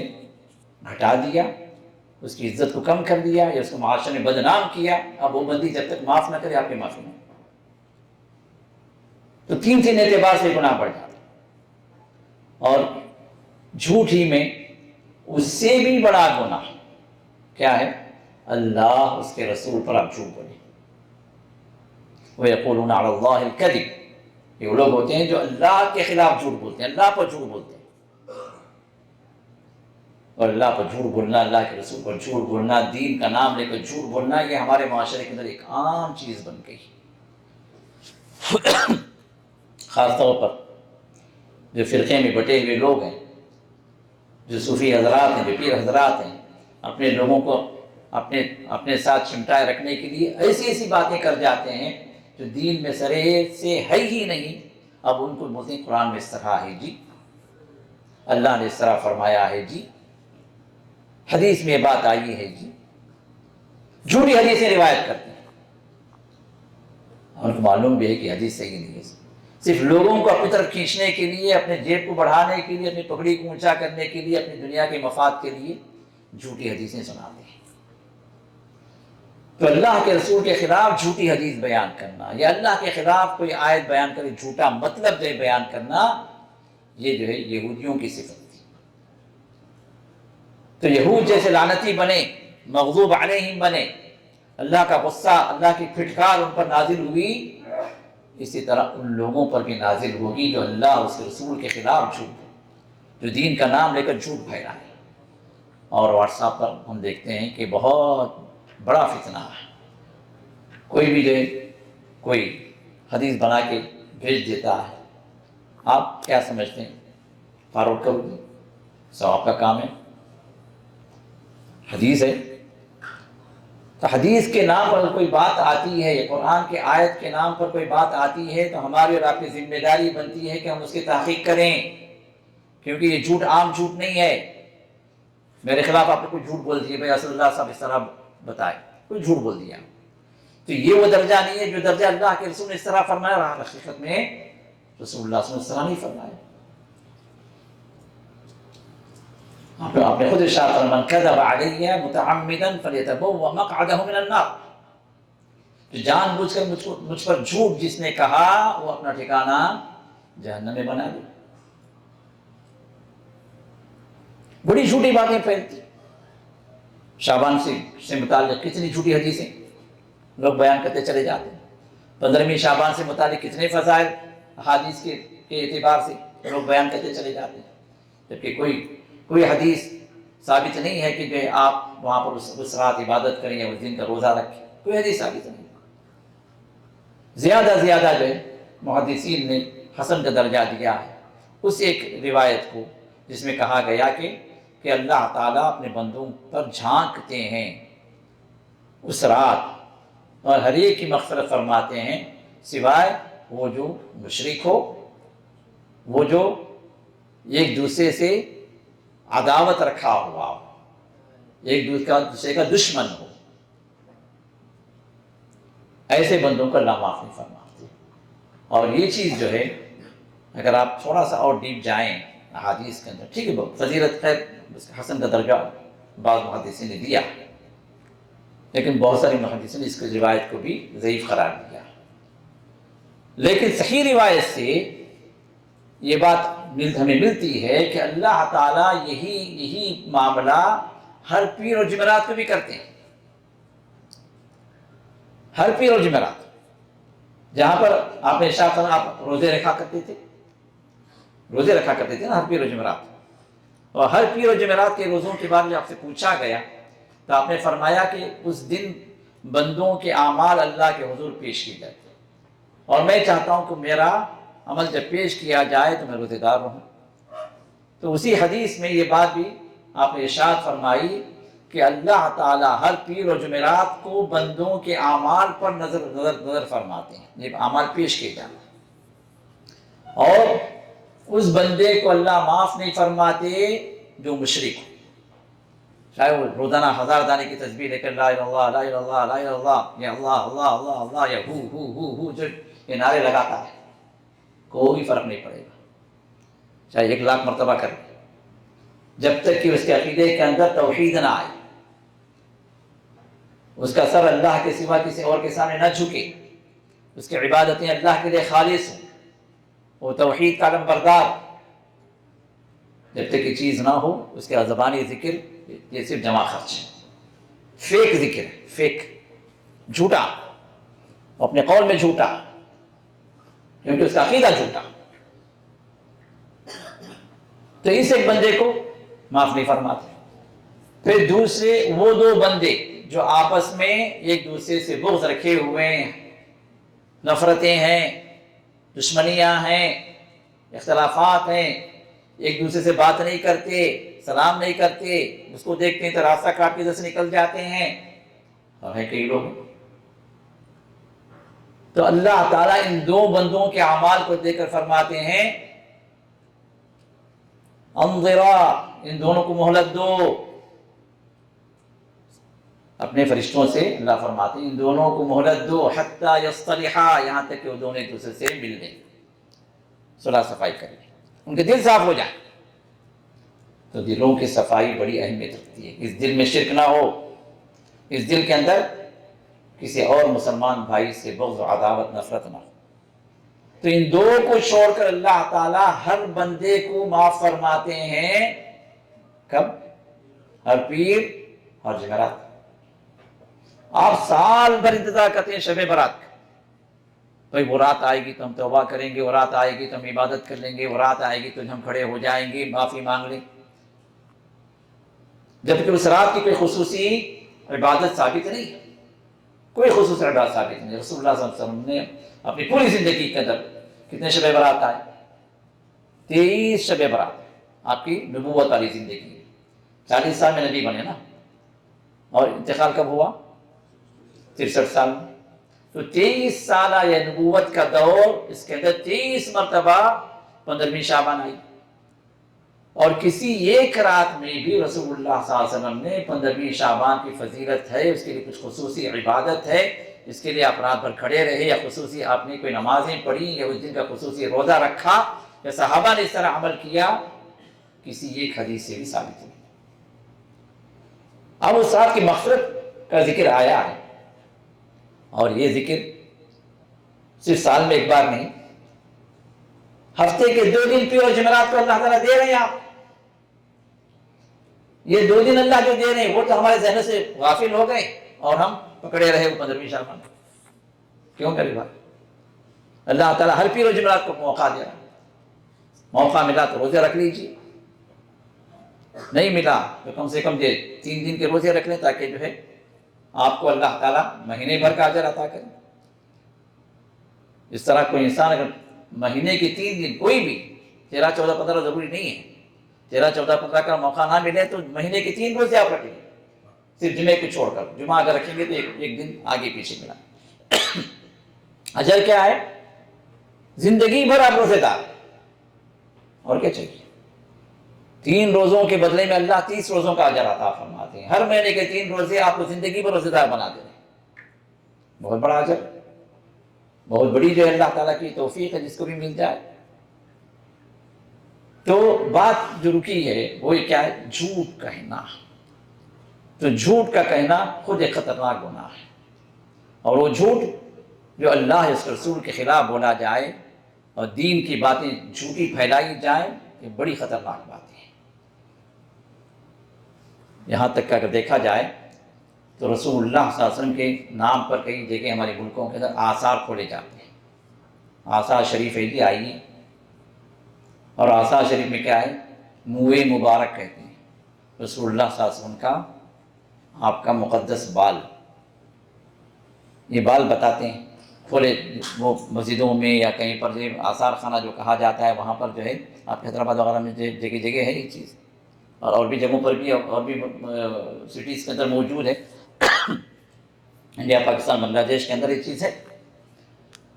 گھٹا دیا، اس کی عزت کو کم کر دیا، یا اس کو معاشرے میں بدنام کیا۔ اب وہ بندی جب تک معاف نہ کرے آپ کی معافی نہیں، تو 3 اعتبار سے گناہ بڑھ جاتا ہے۔ اور جھوٹ ہی میں اس سے بھی بڑا گناہ کیا ہے؟ اللہ اس کے رسول پر آپ جھوٹ بولیں۔ وَيَقُولُونَ عَلَى اللَّهِ الْكَذِبَ، یہ وہ لوگ ہوتے ہیں جو اللہ کے خلاف جھوٹ بولتے ہیں، اللہ پر جھوٹ بولتے ہیں، اور اللہ پر جھوٹ بولنا، اللہ کے رسول پر جھوٹ بولنا، دین کا نام لے کر جھوٹ بولنا، یہ ہمارے معاشرے کے اندر ایک عام چیز بن گئی۔ خاص طور پر جو فرقے میں بٹے ہوئے لوگ ہیں، جو صوفی حضرات ہیں، جو پیر حضرات ہیں، اپنے لوگوں کو اپنے ساتھ چمٹائے رکھنے کے لیے ایسی ایسی باتیں کر جاتے ہیں جو دین میں سرے سے ہے ہی نہیں۔ اب ان کو بولتے ہیں قرآن میں اس طرح ہے جی، اللہ نے اس طرح فرمایا ہے جی، حدیث میں یہ بات آئی ہے جی، جھوٹی حدیثیں روایت کرتے ہیں، اور ان کو معلوم بھی ہے کہ حدیث صحیح نہیں ہے، صرف لوگوں کو اپنی طرف کھینچنے کے لیے، اپنے جیب کو بڑھانے کے لیے، اپنی پگڑی کو اونچا کرنے کے لیے، اپنی دنیا کے مفاد کے لیے جھوٹی حدیثیں سناتے ہیں۔ تو اللہ کے رسول کے خلاف جھوٹی حدیث بیان کرنا، یا اللہ کے خلاف کوئی آیت بیان کرے جھوٹا مطلب دے بیان کرنا، یہ جو ہے یہودیوں کی صفت تھی۔ تو یہود جیسے لعنتی بنے، مغضوب علیہم بنے، اللہ کا غصہ، اللہ کی پھٹکار ان پر نازل ہوئی، اسی طرح ان لوگوں پر بھی نازل ہوگی جو اللہ اس کے رسول کے خلاف جھوٹ، جو دین کا نام لے کر جھوٹ پھیلائے۔ اور واٹس ایپ پر ہم دیکھتے ہیں کہ بہت بڑا فتنہ ہے، کوئی بھی جو ہے کوئی حدیث بنا کے بھیج دیتا ہے، آپ کیا سمجھتے ہیں؟ فارورڈ کرو گے، ثواب کا کام ہے، حدیث ہے، تو حدیث کے نام پر کوئی بات آتی ہے، یا قرآن کے آیت کے نام پر کوئی بات آتی ہے، تو ہماری اور آپ کی ذمہ داری بنتی ہے کہ ہم اس کی تحقیق کریں، کیونکہ یہ جھوٹ عام جھوٹ نہیں ہے۔ میرے خلاف آپ نے کوئی جھوٹ بول دیا، بھائی رسول اللہ صاحب اس طرح بتائے، کوئی جھوٹ بول دیا، تو یہ وہ درجہ نہیں ہے جو درجہ اللہ کے رسول نے اس طرح فرمایا، اور حقیقت میں رسول اللہ صلی اللہ علیہ وسلم نے اس طرح نہیں فرمایا۔ آپ نے خود ارشاد فرمایا، من کذب علی متعمدا فلیتبوأ مقعدہ من النار، جو جان بوجھ کر مجھ پر جھوٹ جس نے کہا، وہ اپنا ٹھکانہ جہنم میں بنا دے۔ بڑی جھوٹی باتیں پھیلتی، شعبان سے متعلق کتنی جھوٹی حدیثیں لوگ بیان کرتے چلے جاتے ہیں، 15ویں شعبان سے متعلق کتنے فضائل حدیث کے اعتبار سے لوگ بیان کرتے چلے جاتے ہیں، جبکہ کوئی حدیث ثابت نہیں ہے کہ جو ہے آپ وہاں پر اس رات عبادت کریں یا اس دن کا روزہ رکھیں، کوئی حدیث ثابت نہیں۔ زیادہ زیادہ جو ہے محدثین نے حسن کا درجہ دیا ہے اس ایک روایت کو جس میں کہا گیا کہ اللہ تعالیٰ اپنے بندوں پر جھانکتے ہیں اس رات اور ہر ایک کی مغفرت فرماتے ہیں سوائے وہ جو مشرک ہو، وہ جو ایک دوسرے سے عداوت رکھا ہوا ہو، ایک دوسرے کا دشمن ہو، ایسے بندوں کو اللہ معاف نہیں فرماتے۔ اور یہ چیز جو ہے اگر آپ تھوڑا سا اور ڈیپ جائیں احادیث کے اندر، ٹھیک ہے فضیلت خیر حسن کا درجہ بعض محدثین نے دیا، لیکن بہت ساری محدثین نے اس کی روایت کو بھی ضعیف قرار دیا، لیکن صحیح روایت سے یہ بات ہمیں ملتی ہے کہ اللہ تعالیٰ یہی معاملہ ہر پیر اور جمعرات کو بھی کرتے ہیں۔ ہر پیر اور جمعرات جہاں پر آپ نے ارشاد فرمایا آپ روزے رکھا کرتے تھے نا ہر پیر و جمعرات، اور ہر پیر و جمعرات کے روزوں کے بارے میں آپ سے پوچھا گیا تو آپ نے فرمایا کہ اس دن بندوں کے اعمال اللہ کے حضور پیش کیے جاتے ہیں، اور میں چاہتا ہوں کہ میرا عمل جب پیش کیا جائے تو میں روزے دار رہوں۔ تو اسی حدیث میں یہ بات بھی آپ نے ارشاد فرمائی کہ اللہ تعالیٰ ہر پیر و جمعرات کو بندوں کے اعمال پر نظر فرماتے ہیں، یہ اعمال پیش کیے جاتے ہیں، اور اس بندے کو اللہ معاف نہیں فرماتے جو مشرک ہو، چاہے وہ روزانہ 1000 دانے کی تسبیح لے کر لا الہ الا اللہ لا الہ الا اللہ لا الہ الا اللہ یا اللہ اللہ اللہ اللہ یا ہو جو یہ نعرے لگاتا ہے، کوئی فرق نہیں پڑے گا، چاہے 1,00,000 مرتبہ کرے، جب تک کہ اس کے عقیدے کے اندر توحید نہ آئے، اس کا سر اللہ کے سوا کسی اور کے سامنے نہ جھکے، اس کی عبادتیں اللہ کے لیے خالص ہوں، وہ توحید کا علم بردار، جب تک یہ چیز نہ ہو اس کے زبانی ذکر یہ صرف جمع خرچ ہے، فیک ذکر ہے، فیک، جھوٹا، اپنے قول میں جھوٹا، کیونکہ اس کا عقیدہ جھوٹا، تو اس ایک بندے کو معاف نہیں فرماتے۔ پھر دوسرے وہ 2 بندے جو آپس میں ایک دوسرے سے بغض رکھے ہوئے ہیں، نفرتیں ہیں، دشمنیاں ہیں، اختلافات ہیں، ایک دوسرے سے بات نہیں کرتے، سلام نہیں کرتے، اس کو دیکھتے ہیں تو راستہ کاٹ کے ادھر سے نکل جاتے ہیں، اور ہے کئی لوگ۔ تو اللہ تعالیٰ ان 2 بندوں کے اعمال کو دیکھ کر فرماتے ہیں انظرا، ان دونوں کو مہلت دو، اپنے فرشتوں سے اللہ فرماتے ہیں ان دونوں کو مہلت دو حتی یصطلحا، یہاں تک کہ وہ دونوں ایک دوسرے سے مل لیں، صلح صفائی کر لیں، ان کے دل صاف ہو جائیں۔ تو دلوں کی صفائی بڑی اہمیت رکھتی ہے، اس دل میں شرک نہ ہو، اس دل کے اندر کسی اور مسلمان بھائی سے بغض و عداوت نفرت نہ ہو۔ تو ان 2 کو چھوڑ کر اللہ تعالیٰ ہر بندے کو معاف فرماتے ہیں، کب؟ ہر پیر اور جمعرات۔ آپ سال بھر انتظار کرتے ہیں شب برات کا، بھائی وہ رات آئے گی تو ہم توبہ کریں گے، وہ رات آئے گی تو ہم عبادت کر لیں گے، وہ رات آئے گی تو ہم کھڑے ہو جائیں گے، معافی مانگ لیں، جبکہ اس رات کی کوئی خصوصی عبادت ثابت نہیں ہے، کوئی خصوصی عبادت ثابت نہیں۔ رسول اللہ صلی اللہ علیہ وسلم نے اپنی پوری زندگی کے اندر کتنے شب برات آئے؟ 23 شب برات آپ کی نبوت والی زندگی، 40 سال میں نبی بنے نا، اور انتقال کب ہوا؟ 63 سال میں۔ تو 23 سالہ یہ نبوت کا دور، اس کے اندر 23 مرتبہ 15ویں شعبان آئی، اور کسی ایک رات میں بھی رسول اللہ صلی اللہ علیہ وسلم نے 15ویں شعبان کی فضیلت ہے، اس کے لیے کچھ خصوصی عبادت ہے، اس کے لیے آپ رات بھر کھڑے رہے، یا خصوصی آپ نے کوئی نمازیں پڑھی، یا اس دن کا خصوصی روزہ رکھا، یا صحابہ نے اس طرح عمل کیا، کسی ایک حدیث سے بھی ثابت نہیں۔ اب اس رات کی مغفرت کا ذکر آیا ہے، اور یہ ذکر صرف سال میں ایک بار نہیں، ہفتے کے 2 دن پیر و جمعرات کو اللہ تعالیٰ دے رہے ہیں۔ آپ یہ 2 دن اللہ جو دے رہے ہیں وہ تو ہمارے ذہن سے غافل ہو گئے، اور ہم پکڑے رہے وہ 15ویں شعبان۔ کیوں میری بات؟ اللہ تعالیٰ ہر پیر و جمعرات کو موقع دے رہا ہے، موقع ملا تو روزے رکھ لیجیے، نہیں ملا تو کم سے کم 3 دن کے روزے رکھ لیں، تاکہ جو ہے آپ کو اللہ تعالیٰ مہینے بھر کا اجر عطا کرے۔ اس طرح کوئی انسان اگر مہینے کے 3 دن کوئی بھی 13 14 15 ضروری نہیں ہے، 13 14 15 کا موقع نہ ملے تو مہینے کے 3 روزے آپ رکھیں، صرف جمعے کو چھوڑ کر۔ جمعہ اگر رکھیں گے تو ایک دن آگے پیچھے ملا۔ اجر کیا ہے؟ زندگی بھر آپ روزے دار، اور کیا چاہیے؟ 3 روزوں کے بدلے میں اللہ 30 روزوں کا اجر عطا فرماتے ہیں۔ ہر مہینے کے 3 روزے آپ کو زندگی بھر روزے دار بنا دے رہے ہیں۔ بہت بڑا اجر، بہت بڑی جو ہے اللہ تعالیٰ کی توفیق ہے، جس کو بھی مل جائے۔ تو بات جو رکی ہے وہ کیا ہے؟ جھوٹ کہنا۔ تو جھوٹ کا کہنا خود ایک خطرناک گناہ ہے، اور وہ جھوٹ جو اللہ اس رسول کے خلاف بولا جائے اور دین کی باتیں جھوٹی پھیلائی جائیں، یہ بڑی خطرناک باتیں ہیں۔ یہاں تک کہ اگر دیکھا جائے تو رسول اللہ صلی اللہ علیہ وسلم کے نام پر کئی جگہ ہمارے ملکوں کے اندر آثار کھولے جاتے ہیں۔ آثار شریف ہے آئی ہے، اور آثار شریف میں کیا ہے؟ منہ مبارک کہتے ہیں رسول اللہ صلی اللہ علیہ وسلم کا، آپ کا مقدس بال، یہ بال بتاتے ہیں کھولے وہ مسجدوں میں یا کہیں پر جو آثار خانہ جو کہا جاتا ہے وہاں پر جو ہے، آپ کے حیدرآباد وغیرہ میں جگہ جگہ ہے یہ چیز، اور بھی جگہوں پر بھی، اور بھی سٹیز کے اندر موجود ہے، انڈیا پاکستان بنگلہ دیش کے اندر یہ چیز ہے۔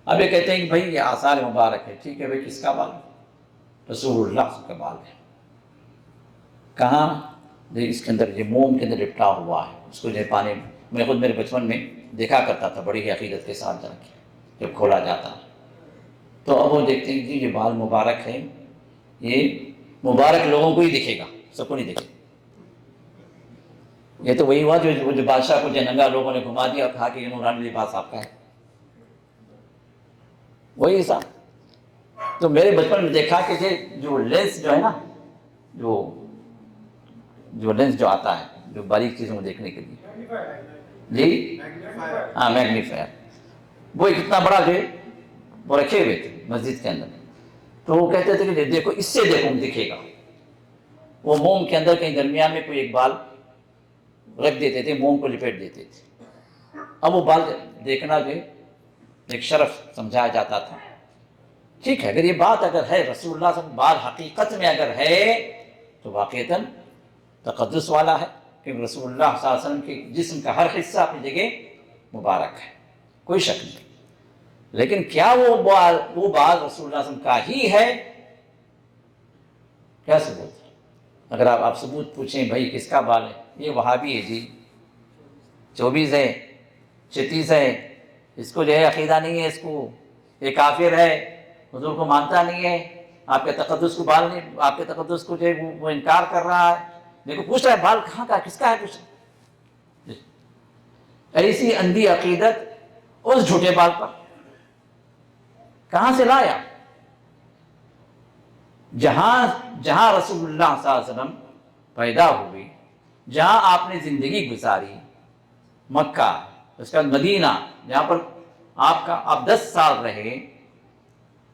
اب یہ کہتے ہیں کہ بھائی یہ آثار مبارک ہے، ٹھیک ہے بھائی، کس کا بال؟ رسول اللہ کا بال ہے۔ کہاں؟ اس کے اندر یہ موم کے اندر لپٹا ہوا ہے، اس کو جو ہے پانی میں خود میرے بچپن میں دیکھا کرتا تھا بڑی ہی عقیدت کے ساتھ جا کے، جب کھولا جاتا تو اب وہ دیکھتے ہیں کہ یہ بال مبارک ہے، یہ مبارک لوگوں کو ہی دکھے گا، سب کو نہیں دکھے گا۔ یہ تو وہی ہوا جو بادشاہ کو ننگا لوگوں نے گھما دیا اور کہا کہ یہ نورانی لباس آپ کا ہے، وہی حساب۔ تو میرے بچپن میں دیکھا کہ جو لینس جو ہے نا، جو لینس جو آتا ہے جو باریک چیزوں کو دیکھنے کے لیے، جی ہاں میگنیفائر، وہ کتنا بڑا جو ہے وہ رکھے ہوئے تھے مسجد کے اندر، تو وہ کہتے تھے کہ دیکھو اس سے دیکھو دکھے گا۔ وہ موم کے اندر کہیں درمیان میں کوئی ایک بال رکھ دیتے تھے، موم کو لپیٹ دیتے تھے، اب وہ بال دیکھنا جو ہے ایک شرف سمجھایا جاتا تھا۔ ٹھیک ہے، اگر یہ بات اگر ہے رسول اللہ صلی اللہ علیہ وسلم بال حقیقت میں اگر ہے تو واقعتاً تقدس والا ہے، کیونکہ رسول اللہ صلی اللہ علیہ وسلم کے جسم کا ہر حصہ اپنی جگہ مبارک ہے، کوئی شک نہیں۔ لیکن کیا وہ بال رسول اللہ صلی اللہ علیہ وسلم کا ہی ہے؟ کیا ثبوت ہے؟ اگر آپ ثبوت پوچھیں بھائی کس کا بال ہے، یہ وہابی ہے جی، 24 ہے، 36 ہے، اس کو جو ہے عقیدہ نہیں ہے، اس کو یہ کافر ہے، حضور کو مانتا نہیں ہے، آپ کے تقدس کو بال نہیں، آپ کے تقدس کو جو ہے وہ انکار کر رہا ہے۔ دیکھو پوچھ رہا ہے بال کہاں کا، کس کا ہے، پوچھ ایسی اندھی عقیدت اس جھوٹے بال پر کہاں سے لایا؟ جہاں رسول اللہ صلی اللہ علیہ وسلم پیدا ہوئے، جہاں آپ نے زندگی گزاری، مکہ، اس کا مدینہ، جہاں پر آپ 10 سال رہے،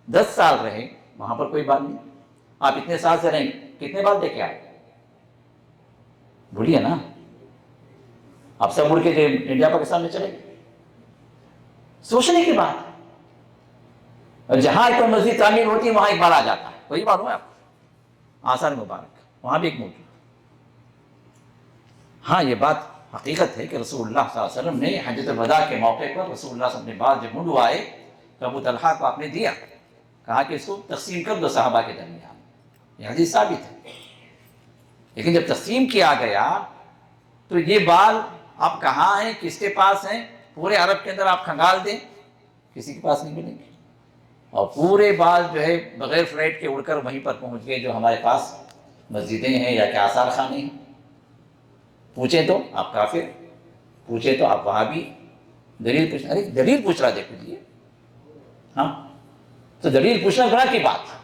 10 سال رہے، وہاں پر کوئی بات نہیں۔ آپ اتنے سال سے رہیں، کتنے بال دیکھے آئے؟ بولیے نا، آپ سب اڑ کے جو انڈیا پاکستان میں چلے گئے، سوچنے کی بات ہے۔ اور جہاں ایک مسجد تعمیر ہوتی ہے وہاں ایک بال آ جاتا ہے، وہی بات ہوا آپ کو، آثار مبارک وہاں بھی ایک موجود۔ ہاں یہ بات حقیقت ہے کہ رسول اللہ صلی اللہ علیہ وسلم نے حجۃ الوداع کے موقع پر رسول اللہ صلی اللہ علیہ وسلم نے بال جب منڈوائے تو ابو طلحہ کو آپ نے دیا، کہا کہ اس کو تقسیم کر دو صحابہ کے درمیان، یہ حدیث ثابت ہے۔ لیکن جب تقسیم کیا گیا تو یہ بال آپ کہاں ہیں، کس کے پاس ہیں؟ پورے عرب کے اندر آپ کھنگال دیں، کسی کے پاس نہیں ملیں گے، اور پورے بال جو ہے بغیر فلائٹ کے اڑ کر وہیں پر پہنچ گئے جو ہمارے پاس مسجدیں ہیں یا کہ آثار خانے ہیں۔ پوچھیں تو آپ کافر، پوچھیں تو آپ وہابی، دلیل پوچھ، ارے دلیل پوچھ رہا دیکھو جی، ہاں تو دلیل پوچھنا گناہ کی بات ہے۔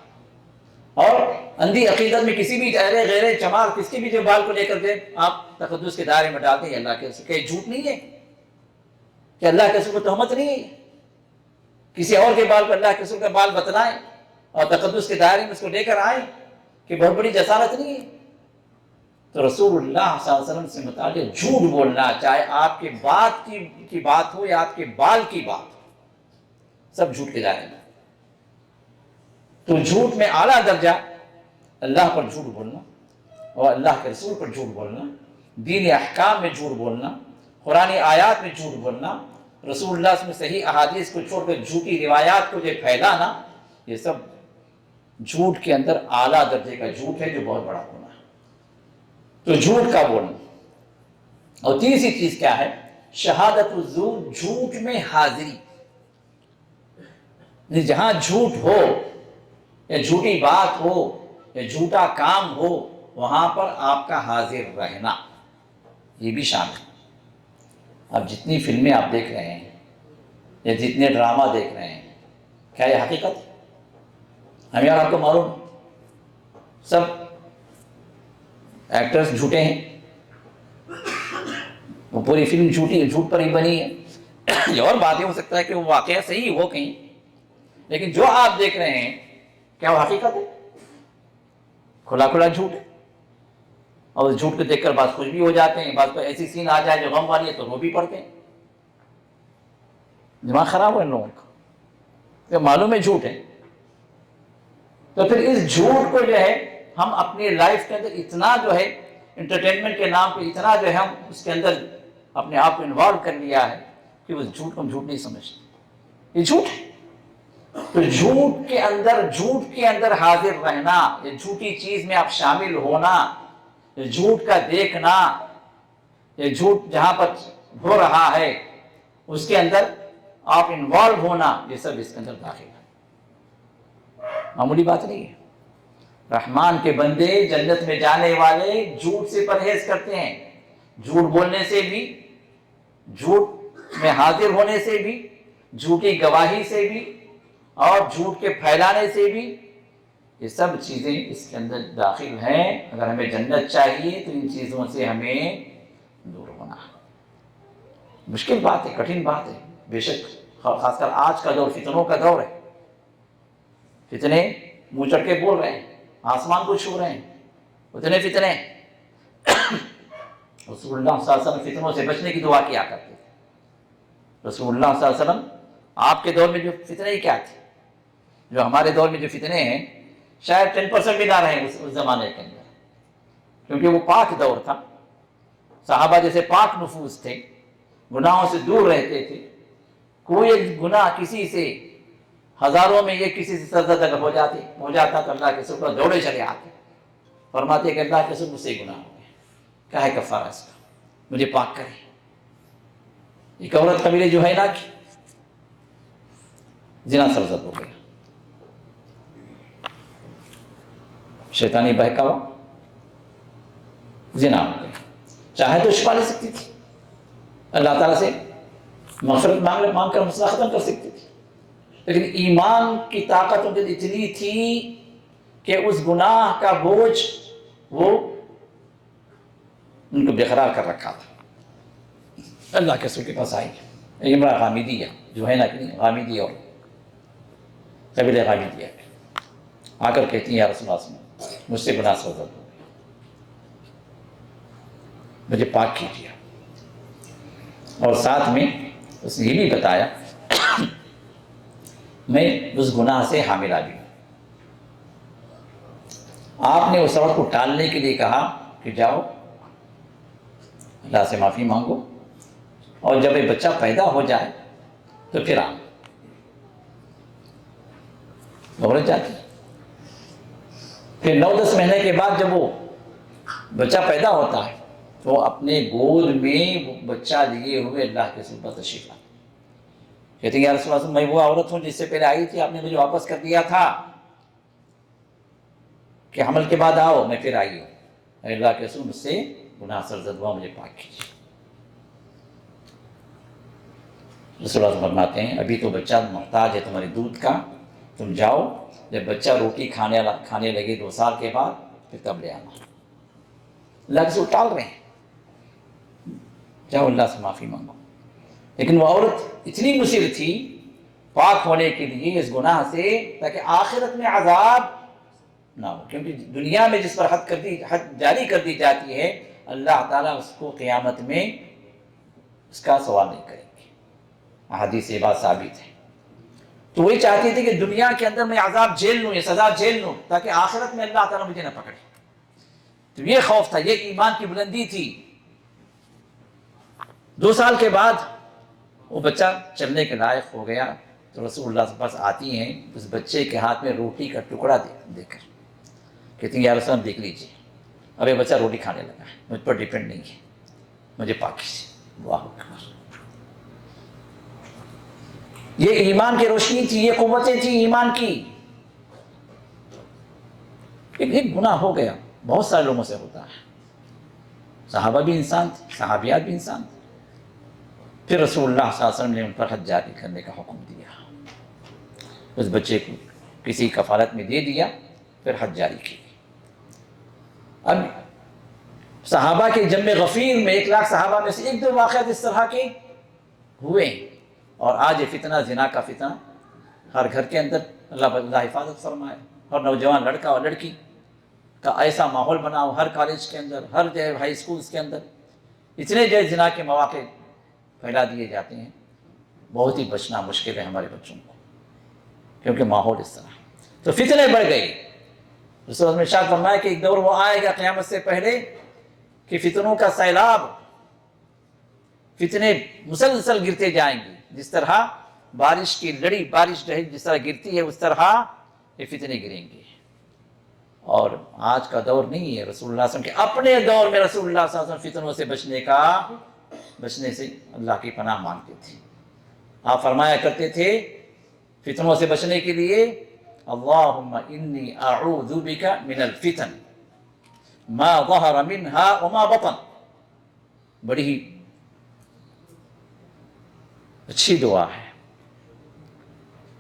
اور اندھی عقیدت میں کسی بھی چہرے غیر چمار کس کے بھی جو بال کو لے کر کے آپ تقدس کے دائرے میں ڈالتے ہیں، اللہ کے رسول کہ جھوٹ نہیں ہے، کہ اللہ کے رسول کو تہمت نہیں ہے، کسی اور کے بال پر اللہ کے رسول کا بال بتلائیں اور تقدس کے دائرے میں اس کو لے کر آئیں، کہ بہت بڑی جسارت نہیں ہے۔ تو رسول اللہ صلی اللہ علیہ وسلم سے متعلق جھوٹ بولنا، چاہے آپ کے بات کی بات ہو یا آپ کے بال کی بات ہو، سب جھوٹ کے دائرے میں۔ تو جھوٹ میں اعلیٰ درجہ اللہ پر جھوٹ بولنا اور اللہ کے رسول پر جھوٹ بولنا، دین احکام میں جھوٹ بولنا، قرآن آیات میں جھوٹ بولنا، رسول اللہ صلی اللہ علیہ وسلم صحیح احادیث کو چھوڑ کر جھوٹی روایات کو جو پھیلانا، یہ سب جھوٹ کے اندر اعلیٰ درجے کا جھوٹ ہے جو بہت بڑا گناہ ہے۔ تو جھوٹ کا بولنا۔ اور تیسری چیز کیا ہے؟ شہادت الزور، جھوٹ میں حاضری۔ جہاں جھوٹ ہو یا جھوٹی بات ہو یا جھوٹا کام ہو، وہاں پر آپ کا حاضر رہنا یہ بھی شامل ہے۔ اب جتنی فلمیں آپ دیکھ رہے ہیں یا جتنے ڈرامہ دیکھ رہے ہیں، کیا یہ حقیقت ہے؟ ہم یار آپ کو معلوم سب ایکٹرز جھوٹے ہیں، وہ پوری فلم جھوٹ پر ہی بنی ہے۔ یہ اور بات یہ ہو سکتا ہے کہ وہ واقعہ صحیح ہو کہیں، لیکن جو آپ دیکھ رہے ہیں کیا وہ حقیقت ہے؟ کھلا کھلا جھوٹ ہے۔ اور اس جھوٹ کو دیکھ کر بعض خوش بھی ہو جاتے ہیں، بعض کو ایسی سین آ جائے جو غم والی ہے تو وہ بھی پڑھتے ہیں۔ دماغ خراب ہو ان لوگوں کا، کہ معلوم ہے جھوٹ ہے۔ تو پھر اس جھوٹ کو جو ہے ہم اپنی لائف کے اندر اتنا جو ہے انٹرٹینمنٹ کے نام پہ اتنا جو ہے ہم اس کے اندر اپنے آپ کو انوالو کر لیا ہے کہ اس جھوٹ کو ہم جھوٹ نہیں سمجھتے، یہ جھوٹ ہے۔ تو جھوٹ کے اندر حاضر رہنا، یہ جھوٹی چیز میں آپ شامل ہونا، یہ جھوٹ کا دیکھنا، یہ جھوٹ جہاں پر ہو رہا ہے اس کے اندر آپ انوالو ہونا، یہ سب اس کے اندر داخل ہے۔ معمولی بات نہیں ہے۔ رحمان کے بندے جنت میں جانے والے جھوٹ سے پرہیز کرتے ہیں، جھوٹ بولنے سے بھی، جھوٹ میں حاضر ہونے سے بھی، جھوٹی گواہی سے بھی اور جھوٹ کے پھیلانے سے بھی، یہ سب چیزیں اس کے اندر داخل ہیں۔ اگر ہمیں جنت چاہیے تو ان چیزوں سے ہمیں دور ہونا ہے۔ مشکل بات ہے، کٹھن بات ہے، بے شک، خاص کر آج کا دور فتنوں کا دور ہے۔ فتنے منہ چڑھ کے بول رہے ہیں، آسمان کو چھو رہے ہیں، اتنے فتنے۔ رسول اللہ صلی اللہ علیہ وسلم فتنوں سے بچنے کی دعا کیا کرتے تھے۔ رسول اللہ صلی اللہ علیہ وسلم آپ کے دور میں جو فتنے ہی کیا تھے، جو ہمارے دور میں جو فتنے ہیں شاید 10% بھی نہ رہے اس زمانے کے اندر، کیونکہ وہ پاک دور تھا۔ صحابہ جیسے پاک نفوس تھے، گناہوں سے دور رہتے تھے۔ کوئی ایک گناہ کسی سے، ہزاروں میں یہ کسی سے سزا تک ہو جاتا تو اللہ کے رسول پر دوڑے چلے آتے، فرماتے کہ اللہ کے رسول مجھ سے گناہ ہو گیا، کیا ہے کفارہ اس کا، مجھے پاک کرے۔ ایک عورت قبیلے جوہینہ کی زنا سرزد ہو گیا، شیطانی بہکاوا، زنا ہو گیا، چاہے تو شفا لے سکتی تھی، اللہ تعالیٰ سے مغفرت مانگ کر مسئلہ ختم کر سکتی تھی، لیکن ایمان کی طاقت ان کے اتنی تھی کہ اس گناہ کا بوجھ وہ ان کو بےقرار کر رکھا تھا۔ اللہ کے رسول کے پاس آئی امرأہ غامدیہ، جو ہے نا کہ نہیں غامدیہ، اور قبیلہ غامدیہ آ کر کہتی ہیں یا رسول اللہ صلی اللہ علیہ وسلم مجھ سے گناہ سرزد ہو گیا، مجھے پاک کیجیے۔ اور ساتھ میں اس نے یہ بھی بتایا میں اس گناہ سے حاملہ بھی ہوں۔ آپ نے اس عورت کو ٹالنے کے لیے کہا کہ جاؤ اللہ سے معافی مانگو، اور جب یہ بچہ پیدا ہو جائے تو پھر آؤ۔ عورت جاتی، پھر 9-10 مہینے کے بعد جب وہ بچہ پیدا ہوتا ہے تو وہ اپنے گود میں وہ بچہ لیے ہوئے اللہ کے رسول پر تشریف لاتے، کہتے ہیں یا رسول اللہ میں وہ عورت ہوں جس سے پہلے آئی تھی، آپ نے مجھے واپس کر دیا تھا کہ حمل کے بعد آؤ، میں پھر آئی ہوں، اے اللہ کے رسول مجھ سے گناہ سرزد ہوا، مجھے پاک کیجیے۔ رسول اللہ فرماتے ہیں ابھی تو بچہ محتاج ہے تمہارے دودھ کا، تم جاؤ، جب بچہ روٹی کھانے لگے 2 سال کے بعد پھر تب لے آنا۔ اللہ کے رسول ٹال رہے ہیں، جاؤ اللہ سے معافی مانگو۔ لیکن وہ عورت اتنی مصر تھی پاک ہونے کے لیے اس گناہ سے تاکہ آخرت میں عذاب نہ ہو، کیونکہ دنیا میں جس پر حد جاری کر دی جاتی ہے اللہ تعالیٰ اس کو قیامت میں اس کا سوال نہیں کریں گے۔ احادیث سے یہ بات ثابت ہے۔ تو وہی چاہتی تھی کہ دنیا کے اندر میں عذاب جھیل لوں، یہ سزا جھیل لوں، تاکہ آخرت میں اللہ تعالیٰ مجھے نہ پکڑے۔ تو یہ خوف تھا، یہ ایمان کی بلندی تھی۔ 2 سال کے بعد وہ بچہ چلنے کے لائق ہو گیا، تو رسول اللہ کے پاس آتی ہیں اس بچے کے ہاتھ میں روٹی کا ٹکڑا دے کر کہتی ہیں یا رسول اللہ دیکھ لیجیے، اب یہ بچہ روٹی کھانے لگا ہے، مجھ پر ڈیپینڈ نہیں ہے، مجھے پاکی سے۔ واہ اکبر! یہ ایمان کی روشنی تھی، یہ قوتیں تھیں ایمان کی۔ ایک گناہ ہو گیا، بہت سارے لوگوں سے ہوتا ہے، صحابہ بھی انسان تھے، صحابیات بھی انسان تھے۔ پھر رسول اللہ صلی اللہ علیہ وسلم نے ان پر حج جاری کرنے کا حکم دیا، اس بچے کو کسی کفالت میں دے دیا، پھر حج جاری کی۔ اب صحابہ کے جمع غفیر میں 1 لاکھ صحابہ میں سے 1-2 واقعات اس طرح کے ہوئے، اور آج یہ فتنہ، زنا کا فتنہ ہر گھر کے اندر اللہ حفاظت فرمائے، ہر نوجوان لڑکا اور لڑکی کا ایسا ماحول بناؤ، ہر کالج کے اندر، ہر ہائی سکولز کے اندر اتنے زنا کے مواقع پھیلا دیے جاتے ہیں، بہت ہی بچنا مشکل ہے ہمارے بچوں کو، کیونکہ ماحول اس طرح۔ تو فتنے بڑھ گئے۔ رسول اللہ نے ارشاد فرمایا کہ ایک دور وہ آئے گا قیامت سے پہلے کہ فتنوں کا سیلاب، فتنے مسلسل گرتے جائیں گے، جس طرح بارش کی لڑی، بارش جس طرح گرتی ہے اس طرح یہ فتنے گریں گے۔ اور آج کا دور نہیں ہے، رسول اللہ صلی اللہ علیہ وسلم کے اپنے دور میں رسول اللہ صلی اللہ علیہ وسلم فتنوں سے بچنے سے اللہ کی پناہ مانگتے تھے۔ آپ فرمایا کرتے تھے فتنوں سے بچنے کے لیے، اللہم انی اعوذ بک من الفتن ما ظہر منها وما بطن۔ بڑی ہی اچھی دعا ہے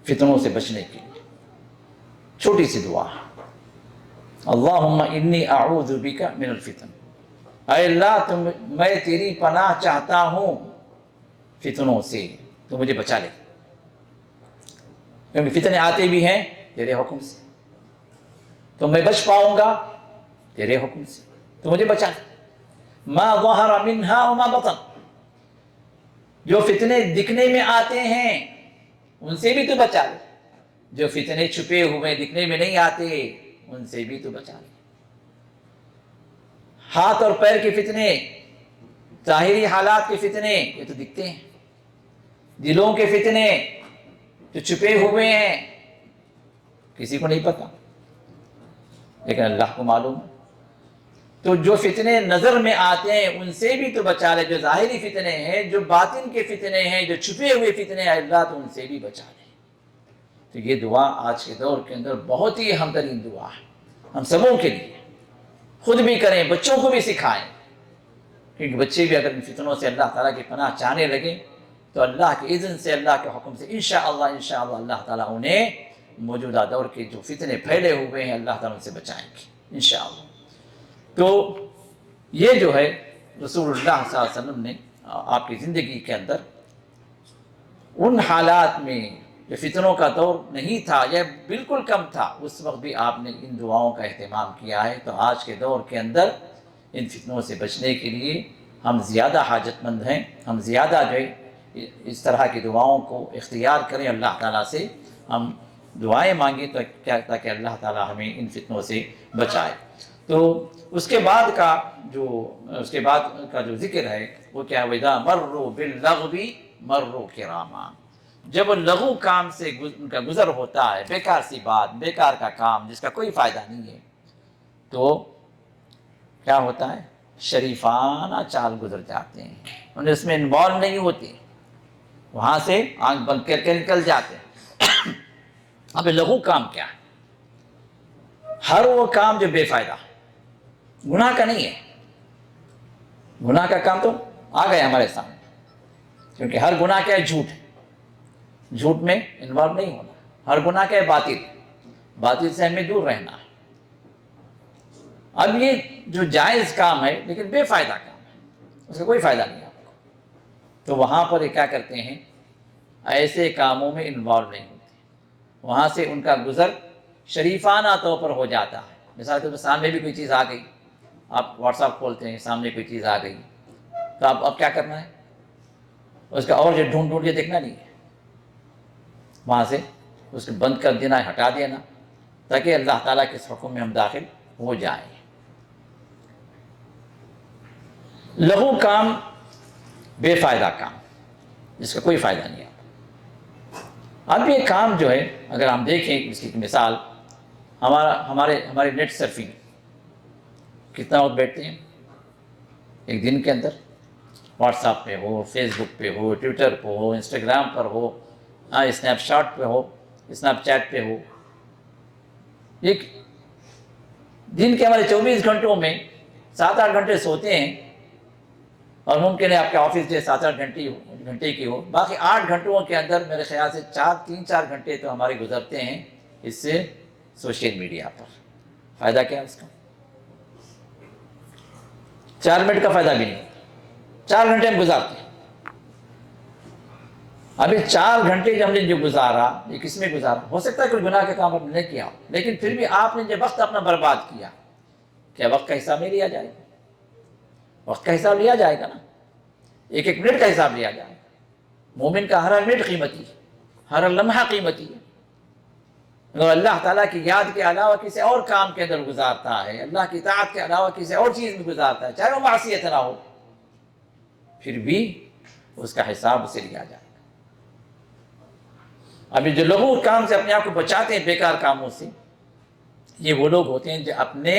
فتنوں سے بچنے کے لیے، چھوٹی سی دعا، اللہم انی اعوذ بک من الفتن، اے اللہ میں تیری پناہ چاہتا ہوں فتنوں سے، تو مجھے بچا لے، کیونکہ فتنے آتے بھی ہیں تیرے حکم سے، تو میں بچ پاؤں گا تیرے حکم سے، تو مجھے بچا لے۔ ما ظہر منها وما بطن، جو فتنے دکھنے میں آتے ہیں ان سے بھی تو بچا لے، جو فتنے چھپے ہوئے دکھنے میں نہیں آتے ان سے بھی تو بچا لے۔ ہاتھ اور پیر کے فتنے، ظاہری حالات کے فتنے یہ تو دکھتے ہیں، دلوں کے فتنے جو چھپے ہوئے ہیں کسی کو نہیں پتا، لیکن اللہ کو معلوم ہے۔ تو جو فتنے نظر میں آتے ہیں ان سے بھی تو بچا لے، جو ظاہری فتنے ہیں، جو باطن کے فتنے ہیں، جو چھپے ہوئے فتنے ہیں، اللہ تو ان سے بھی بچا لے۔ تو یہ دعا آج کے دور کے اندر بہت ہی اہم ترین دعا ہے ہم سبوں کے لیے، خود بھی کریں، بچوں کو بھی سکھائیں، کیونکہ بچے بھی اگر ان فتنوں سے اللہ تعالیٰ کی پناہ چاہنے لگیں تو اللہ کے اذن سے، اللہ کے حکم سے انشاءاللہ اللہ تعالیٰ انہیں موجودہ دور کے جو فتنے پھیلے ہوئے ہیں اللہ تعالیٰ ان سے بچائیں گے انشاءاللہ۔ تو یہ جو ہے رسول اللہ صلی اللہ علیہ وسلم نے آپ کی زندگی کے اندر ان حالات میں جو فتنوں کا دور نہیں تھا یا بالکل کم تھا، اس وقت بھی آپ نے ان دعاؤں کا اہتمام کیا ہے۔ تو آج کے دور کے اندر ان فتنوں سے بچنے کے لیے ہم زیادہ حاجت مند ہیں، ہم زیادہ جو ہے اس طرح کی دعاؤں کو اختیار کریں، اللہ تعالیٰ سے ہم دعائیں مانگیں تاکہ اللہ تعالیٰ ہمیں ان فتنوں سے بچائے۔ تو اس کے بعد کا جو ذکر ہے وہ کیا ہے، وَإِذَا مَرُّوا بِاللَّغْوِ مَرُّوا كِرَامًا، جب لغو کام سے ان کا گزر ہوتا ہے، بیکار سی بات، بیکار کا کام جس کا کوئی فائدہ نہیں ہے، تو کیا ہوتا ہے، شریفانہ چال گزر جاتے ہیں، انہیں اس میں انوالو نہیں ہوتے، وہاں سے آنکھ بند کر کے نکل جاتے ہیں۔ اب لغو کام کیا ہے؟ ہر وہ کام جو بے فائدہ، گناہ کا نہیں ہے، گناہ کا کام تو آ گیا ہمارے سامنے، کیونکہ ہر گناہ کیا ہے، جھوٹ ہے، جھوٹ میں انوالو نہیں ہونا، ہر گناہ کیا ہے، باطل، باطل سے ہمیں دور رہنا ہے۔ اب یہ جو جائز کام ہے لیکن بے فائدہ کام ہے، اس کا کوئی فائدہ نہیں آپ کو، تو وہاں پر یہ کیا کرتے ہیں، ایسے کاموں میں انوالو نہیں ہوتے، وہاں سے ان کا گزر شریفانہ طور پر ہو جاتا ہے۔ مثال کے طور پر سامنے بھی کوئی چیز آ گئی، آپ واٹس ایپ کھولتے ہیں، سامنے کوئی چیز آ گئی، تو اب کیا کرنا ہے، اس کا اور جو ڈھونڈ کے دیکھنا نہیں ہے، وہاں سے اس کو بند کر دینا، ہٹا دینا، تاکہ اللہ تعالیٰ کے اس حکم میں ہم داخل ہو جائیں۔ لغو کام بے فائدہ کام، جس کا کوئی فائدہ نہیں ہے۔ اب یہ کام جو ہے اگر ہم دیکھیں اس کی مثال، ہمارے نیٹ سرفنگ کتنا وقت بیٹھتے ہیں ایک دن کے اندر، واٹس ایپ پہ ہو، فیس بک پہ ہو، ٹویٹر پہ ہو، انسٹاگرام پر ہو، اسنیپ شاٹ پہ ہو، اسنیپ چیٹ پہ ہو۔ ایک دن کے ہمارے 24 گھنٹوں میں 7-8 گھنٹے سوتے ہیں، اور ممکن ہے آپ کے آفس جو 7-8 گھنٹے کی ہو، باقی 8 گھنٹوں کے اندر میرے خیال سے 3-4 گھنٹے تو ہمارے گزرتے ہیں اس سے سوشل میڈیا پر۔ فائدہ کیا ہے اس کا؟ 4 منٹ کا فائدہ بھی نہیں، 4 گھنٹے ہم گزارتے ہیں۔ ابھی 4 گھنٹے جو ہم نے جو گزارا، یہ کس میں گزارا؟ ہو سکتا ہے کوئی گناہ کا کام آپ نے نہیں کیا، لیکن پھر بھی آپ نے جو وقت اپنا برباد کیا، کیا وقت کا حساب نہیں لیا جائے گا؟ وقت کا حساب لیا جائے گا نا، ایک منٹ کا حساب لیا جائے گا۔ مومن کا ہر منٹ قیمتی ہے، ہر لمحہ قیمتی ہے۔ اگر اللہ تعالیٰ کی یاد کے علاوہ کسی اور کام کے اندر گزارتا ہے، اللہ کی اطاعت کے علاوہ کسی اور چیز میں گزارتا ہے، چاہے وہ معصیت نہ ہو، پھر بھی اس کا حساب اسے لیا جائے گا۔ ابھی جو لوگوں کام سے اپنے آپ کو بچاتے ہیں، بیکار کاموں سے، یہ وہ لوگ ہوتے ہیں جو اپنے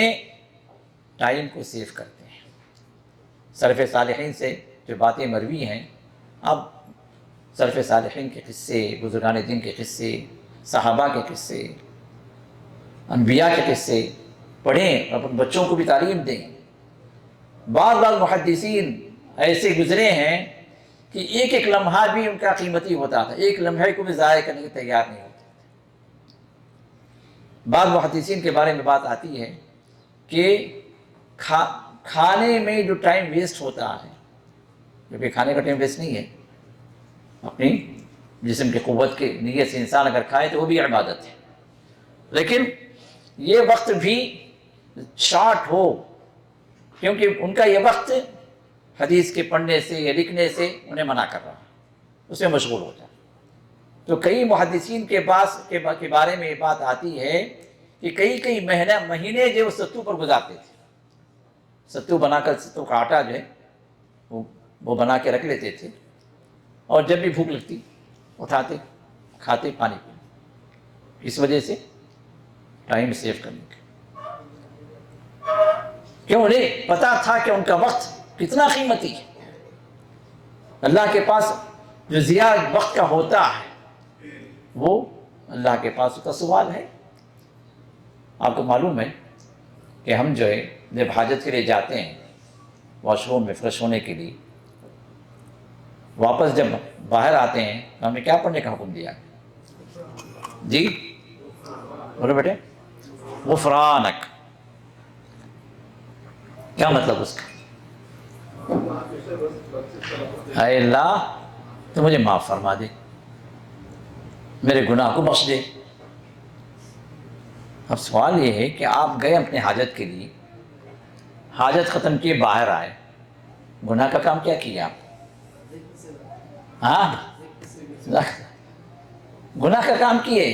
ٹائم کو سیو کرتے ہیں۔ سلف صالحین سے جو باتیں مروی ہیں، اب سلف صالحین کے قصے، بزرگان دین کے قصے، صحابہ کے قصے، انبیاء کے قصے پڑھیں، اپنے بچوں کو بھی تعلیم دیں۔ بعض محدثین ایسے گزرے ہیں کہ ایک لمحہ بھی ان کا قیمتی ہوتا تھا، ایک لمحے کو بھی ضائع کرنے کے تیار نہیں ہوتے تھے۔ بعض محدثین کے بارے میں بات آتی ہے کہ کھانے میں جو ٹائم ویسٹ ہوتا ہے، جبکہ کھانے کا ٹائم ویسٹ نہیں ہے، اپنی جسم کی قوت کے نیت سے انسان اگر کھائے تو وہ بھی عبادت ہے، لیکن یہ وقت بھی شارٹ ہو، کیونکہ ان کا یہ وقت حدیث کے پڑھنے سے یا لکھنے سے انہیں منع کر رہا ہے، اس میں مشغول ہو جائے۔ تو کئی محدثین کے بارے میں یہ بات آتی ہے کہ کئی مہینے جو وہ ستو پر گزارتے تھے، ستو بنا کر، ستو کا آٹا جو ہے وہ بنا کے رکھ لیتے تھے، اور جب بھی بھوک لگتی اٹھاتے، کھاتے، پانی پیتے، اس وجہ سے ٹائم سیو کرنے کے، کیوں انہیں پتا تھا کہ ان کا وقت کتنا قیمتی ہے۔ اللہ کے پاس جو ضیاع وقت کا ہوتا ہے وہ اللہ کے پاس اس کا سوال ہے۔ آپ کو معلوم ہے کہ ہم جو ہے جب حاجت کے لیے جاتے ہیں، واش روم میں فریش ہونے کے لیے، واپس جب باہر آتے ہیں تو ہمیں کیا پڑھنے کا حکم دیا؟ جی بولو بیٹے، غفرانک، کیا مطلب اس کا؟ اے اللہ تو مجھے معاف فرما دے، میرے گناہ کو بخش دے۔ اب سوال یہ ہے کہ آپ گئے اپنے حاجت کے لیے، حاجت ختم کیے، باہر آئے، گناہ کا کام کیا کیا آپ؟ ہاں، گناہ کا کام کیے،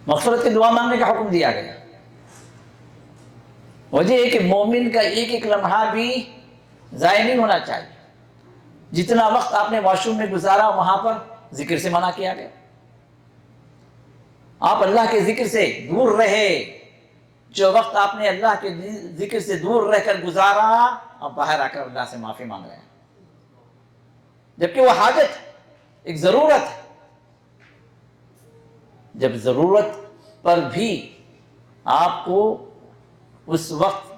مغفرت کی دعا مانگنے کا حکم دیا گیا۔ وجہ ہے کہ مومن کا ایک لمحہ بھی ضائع نہیں ہونا چاہیے۔ جتنا وقت آپ نے واش روم میں گزارا وہاں پر ذکر سے منع کیا گیا، آپ اللہ کے ذکر سے دور رہے۔ جو وقت آپ نے اللہ کے ذکر سے دور رہ کر گزارا، اب باہر آ کر اللہ سے معافی مانگ رہے ہیں، جبکہ وہ حاجت ایک ضرورت ہے۔ جب ضرورت پر بھی آپ کو اس وقت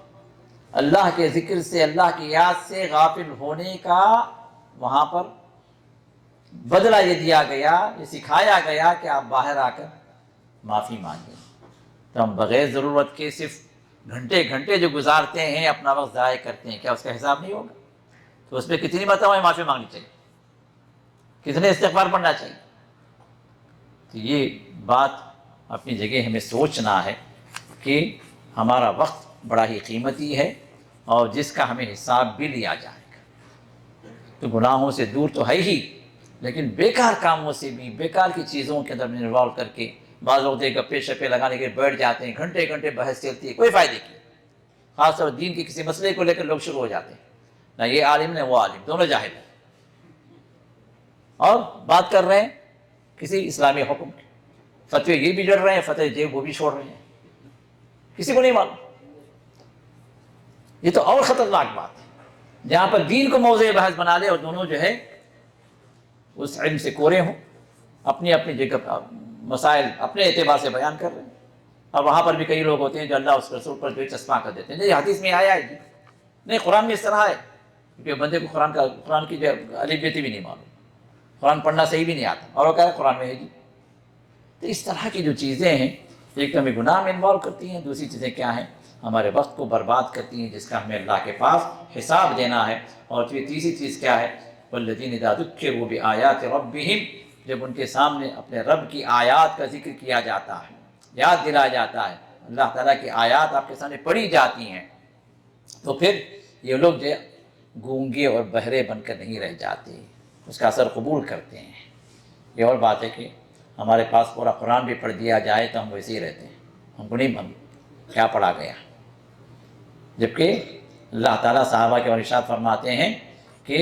اللہ کے ذکر سے، اللہ کی یاد سے غافل ہونے کا وہاں پر بدلہ یہ دیا گیا، یہ سکھایا گیا کہ آپ باہر آ کر معافی مانگیں، تو ہم بغیر ضرورت کے صرف گھنٹے جو گزارتے ہیں، اپنا وقت ضائع کرتے ہیں، کیا اس کا حساب نہیں ہوگا؟ تو اس میں کتنی مرتبہ ہمیں معافی مانگنی چاہیے، کتنے استغفار پڑھنا چاہیے؟ تو یہ بات اپنی جگہ ہمیں سوچنا ہے کہ ہمارا وقت بڑا ہی قیمتی ہے، اور جس کا ہمیں حساب بھی لیا جائے گا۔ تو گناہوں سے دور تو ہے ہی، لیکن بیکار کاموں سے بھی، بیکار کی چیزوں کے اندر انوالو کر کے بعض لوگ گپے شپے لگانے کے بیٹھ جاتے ہیں، گھنٹے گھنٹے بحث چلتی ہے، کوئی فائدے کی، خاص طور دین کے کسی مسئلے کو لے کر لوگ شروع ہو جاتے ہیں، نہ یہ عالم نہ وہ عالم، دونوں جاہل ہیں، اور بات کر رہے ہیں کسی اسلامی حکم کی، فتوے یہ بھی جڑ رہے ہیں، فتوے یہ وہ بھی چھوڑ رہے ہیں، کسی کو نہیں معلوم۔ یہ تو اور خطرناک بات ہے، جہاں پر دین کو موضوع بحث بنا لے اور دونوں جو ہے اس علم سے کورے ہوں، اپنی اپنی جگہ مسائل اپنے اعتبار سے بیان کر رہے ہیں، اور وہاں پر بھی کئی لوگ ہوتے ہیں جو اللہ اس رسول پر جو چسپاں کر دیتے ہیں، نہیں حدیث میں آیا ہے جی، نہیں قرآن میں اس طرح ہے، کیونکہ بندے کو قرآن کی جو الف بیتی بھی نہیں معلوم، قرآن پڑھنا صحیح بھی نہیں آتا، اور وہ کہہ رہا ہے قرآن میں ہے جی۔ تو اس طرح کی جو چیزیں ہیں، ایک تو ہمیں گناہ میں انوالو کرتی ہیں، دوسری چیزیں کیا ہیں، ہمارے وقت کو برباد کرتی ہیں، جس کا ہمیں اللہ کے پاس حساب دینا ہے۔ اور پھر تیسری چیز کیا ہے، والذین اذا ذکروا بآیات ربہم، جب ان کے سامنے اپنے رب کی آیات کا ذکر کیا جاتا ہے، یاد دلایا جاتا ہے، اللہ تعالیٰ کی آیات آپ کے سامنے پڑھی جاتی ہیں، تو پھر یہ لوگ جو گونگے اور بہرے بن کر نہیں رہ جاتے، اس کا اثر قبول کرتے ہیں۔ یہ اور بات ہے کہ ہمارے پاس پورا قرآن بھی پڑھ دیا جائے تو ہم ویسے ہی رہتے ہیں، ہم کو نہیں کیا پڑھا گیا، جبکہ اللہ تعالیٰ صحابہ کے ارشاد فرماتے ہیں کہ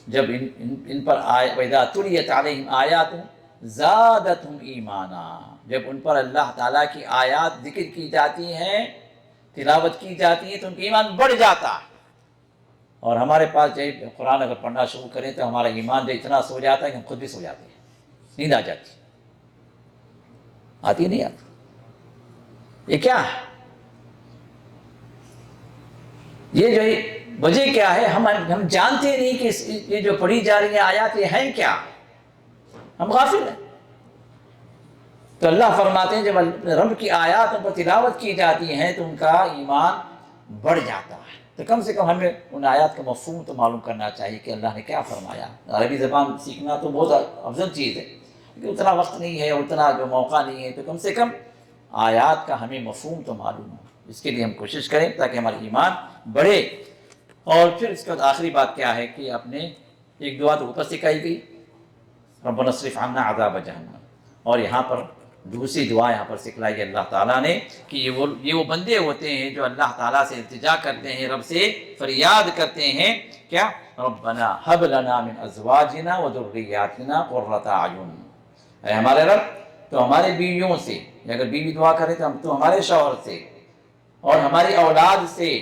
جب ان پر وَإِذَا تُلِيَتْ عَلَيْهِمْ آيَاتٌ زَادَتْهُمْ ایمانا، جب ان پر اللہ تعالیٰ کی آیات ذکر کی جاتی ہیں، تلاوت کی جاتی ہیں، تو ان کا ایمان بڑھ جاتا ہے۔ اور ہمارے پاس جو قرآن اگر پڑھنا شروع کریں تو ہمارا ایمان جو اتنا سو جاتا ہے کہ ہم خود بھی سو جاتے ہیں، نیند آ جاتی، آتی نہیں آتی، یہ کیا ہے؟ یہ جو وجہ کیا ہے، ہم جانتے نہیں کہ یہ جو پڑھی جا رہی ہیں آیات یہ ہیں کیا، ہم غافل ہیں۔ تو اللہ فرماتے ہیں جب رب کی آیات ان پر تلاوت کی جاتی ہیں تو ان کا ایمان بڑھ جاتا ہے۔ تو کم سے کم ہمیں ان آیات کا مفہوم تو معلوم کرنا چاہیے کہ اللہ نے کیا فرمایا۔ عربی زبان سیکھنا تو بہت افضل چیز ہے، کیونکہ اتنا وقت نہیں ہے، اتنا جو موقع نہیں ہے، تو کم سے کم آیات کا ہمیں مفہوم تو معلوم ہو، اس کے لیے ہم کوشش کریں تاکہ ہمارا ایمان بڑھے۔ اور پھر اس کے بعد آخری بات کیا ہے کہ اپنے ایک دعا تو اوپر سکھائی گئی، ربنا اصرف عنا عذاب جہنم، اور یہاں پر دوسری دعا یہاں پر سکھلائی ہے اللہ تعالیٰ نے کہ یہ وہ بندے ہوتے ہیں جو اللہ تعالیٰ سے التجا کرتے ہیں، رب سے فریاد کرتے ہیں، کیا، ربنا ہب لنا من ازواجنا وذریاتنا قرۃ اعین، اے ہمارے رب تو ہمارے بیویوں سے، اگر بیوی دعا کرے تو ہمارے شوہر سے اور ہماری اولاد سے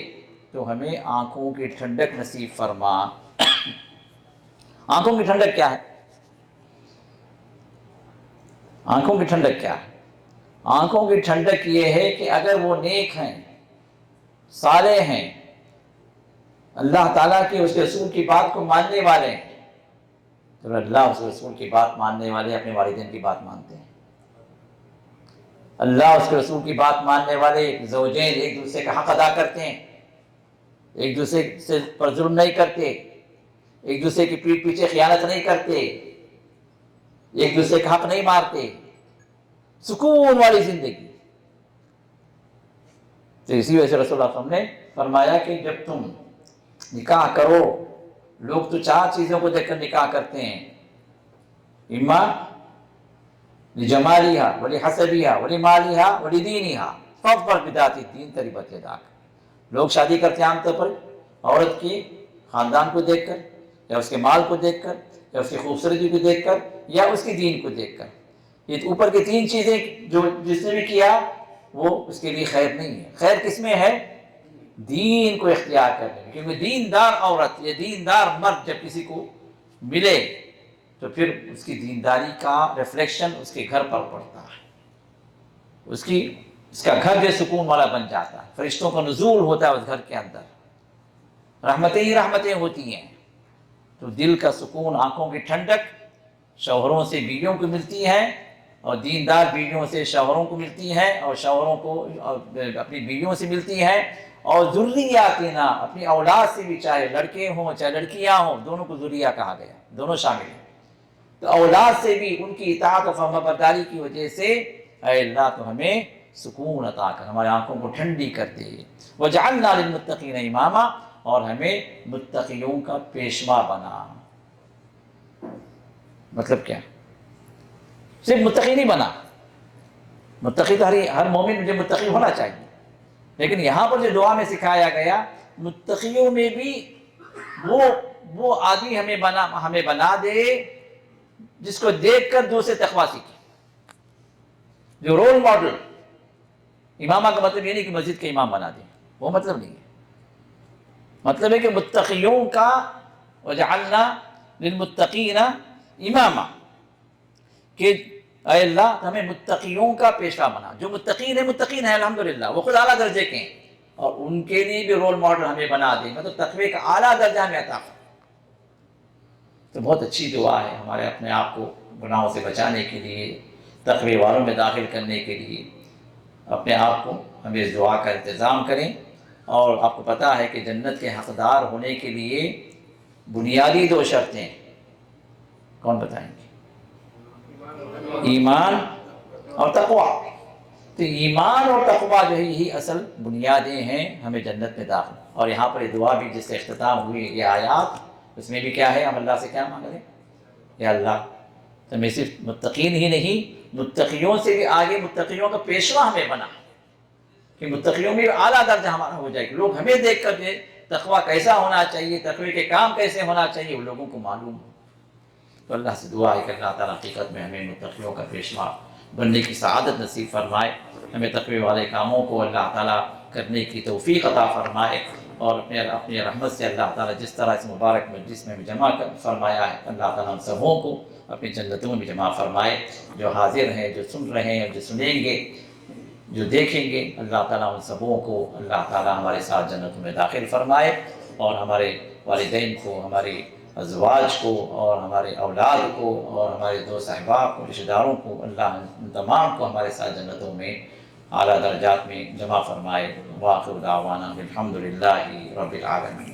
تو ہمیں آنکھوں کی ٹھنڈک نصیب فرما۔ آنکھوں کی ٹھنڈک کیا ہے؟ آنکھوں کی ٹھنڈک کیا ہے؟ آنکھوں کی ٹھنڈک یہ ہے کہ اگر وہ نیک ہیں، صالح ہیں، اللہ تعالیٰ کے اس رسول کی بات کو ماننے والے ہیں، تو اللہ اس رسول کی بات ماننے والے اپنے والدین کی بات مانتے ہیں، اللہ اس کے رسول کی بات ماننے والے زوجین ایک دوسرے کا حق ادا کرتے ہیں، ایک دوسرے سے پر ظلم نہیں کرتے، ایک دوسرے کی پیٹھ پیچھے خیانت نہیں کرتے، ایک دوسرے کا حق نہیں مارتے، سکون والی زندگی۔ تو اسی وجہ سے رسول اللہ صلی اللہ علیہ وسلم نے فرمایا کہ جب تم نکاح کرو، لوگ تو چار چیزوں کو دیکھ کر نکاح کرتے ہیں، اما لجمالہا ولحسبہا ولمالہا ولدینہا فاظفر بذات الدین تربت یداک۔ لوگ شادی کرتے ہیں عام طور پر عورت کے خاندان کو دیکھ کر، یا اس کے مال کو دیکھ کر، یا اس کی خوبصورتی کو دیکھ کر، یا اس کی دین کو دیکھ کر۔ یہ اوپر کی تین چیزیں جو جس نے بھی کیا وہ اس کے لیے خیر نہیں ہے۔ خیر کس میں ہے؟ دین کو اختیار کرنے میں، کیونکہ دیندار عورت یا دیندار مرد جب کسی کو ملے تو پھر اس کی دینداری کا ریفلیکشن اس کے گھر پر پڑتا ہے، اس کا گھر جو سکون والا بن جاتا ہے، فرشتوں کا نزول ہوتا ہے اس گھر کے اندر، رحمتیں ہی رحمتیں ہوتی ہیں۔ تو دل کا سکون، آنکھوں کی ٹھنڈک شوہروں سے بیویوں کو ملتی ہے، اور دیندار بیویوں سے شوہروں کو ملتی ہے، اور شوہروں کو اپنی بیویوں سے ملتی ہے، اور ذریاتنا اپنی اولاد سے بھی، چاہے لڑکے ہوں چاہے لڑکیاں ہوں، دونوں کو ذریہ کہا گیا، دونوں شامل ہیں۔ تو اولاد سے بھی ان کی اطاعت و فرما برداری کی وجہ سے اے اللہ تو ہمیں سکون عطا کر، ہماری آنکھوں کو ٹھنڈی کر دے، وجعلنا للمتقین اماما، اور ہمیں متقیوں کا پیشوا بنا۔ مطلب کیا؟ صرف متقی نہیں بنا، متقی تو ہر مومن مجھے متقی ہونا چاہیے، لیکن یہاں پر جو دعا میں سکھایا گیا متقیوں میں بھی وہ آدمی ہمیں بنا دے جس کو دیکھ کر دوسرے تقویٰ سیکھے، جو رول ماڈل۔ امامہ کا مطلب یہ نہیں کہ مسجد کے امام بنا دے، وہ مطلب نہیں ہے، مطلب ہے کہ متقیوں کا وجعلنا للمتقین اماما، کہ اے اللہ ہمیں متقیوں کا پیشوا بنا، جو متقین ہیں الحمدللہ وہ خود اعلیٰ درجے کے ہیں، اور ان کے لیے بھی رول ماڈل ہمیں بنا دے، مطلب تقوی کا اعلیٰ درجہ ہمیں عطا کرے۔ تو بہت اچھی دعا ہے ہمارے اپنے آپ کو گناہوں سے بچانے کے لیے، تقوی والوں میں داخل کرنے کے لیے اپنے آپ کو ہمیں اس دعا کا انتظام کریں۔ اور آپ کو پتہ ہے کہ جنت کے حقدار ہونے کے لیے بنیادی 2 شرطیں، کون بتائیں گے؟ ایمان اور تقوی۔ تو ایمان اور تقوی جو ہے یہی اصل بنیادیں ہیں ہمیں جنت میں داخل۔ اور یہاں پر یہ دعا بھی جس سے اختتام ہوئی یہ آیات، اس میں بھی کیا ہے؟ ہم اللہ سے کیا مانگ رہے ہیں؟ یا اللہ تو میں صرف متقین ہی نہیں، متقیوں سے بھی آگے متقیوں کا پیشوا ہمیں بنا، کہ متقیوں میں اعلیٰ درجہ ہمارا ہو جائے کہ لوگ ہمیں دیکھ کر جو تقویٰ کیسا ہونا چاہیے، تقوی کے کام کیسے ہونا چاہیے، وہ لوگوں کو معلوم ہو۔ تو اللہ سے دعا ہے کہ اللہ تعالیٰ حقیقت میں ہمیں متقیوں کا پیشوا بننے کی سعادت نصیب فرمائے، ہمیں تقوی والے کاموں کو اللہ تعالیٰ کرنے کی توفیق عطا فرمائے، اور اپنی رحمت سے اللہ تعالیٰ جس طرح اس مبارک مجلس میں جمع فرمایا ہے اللہ تعالیٰ ہم سبوں کو اپنی جنتوں میں جمع فرمائے۔ جو حاضر ہیں، جو سن رہے ہیں، جو سنیں گے، جو دیکھیں گے، اللہ تعالیٰ ان سبوں کو اللہ تعالیٰ ہمارے ساتھ جنتوں میں داخل فرمائے، اور ہمارے والدین کو، ہمارے ازواج کو، اور ہمارے اولاد کو، اور ہمارے دوست احباب کو، رشتہ داروں کو، اللہ ان تمام کو ہمارے ساتھ جنتوں میں اعلیٰ درجات میں جمع فرمائے۔ وآخر دعوانا الحمدللہ رب العالمین۔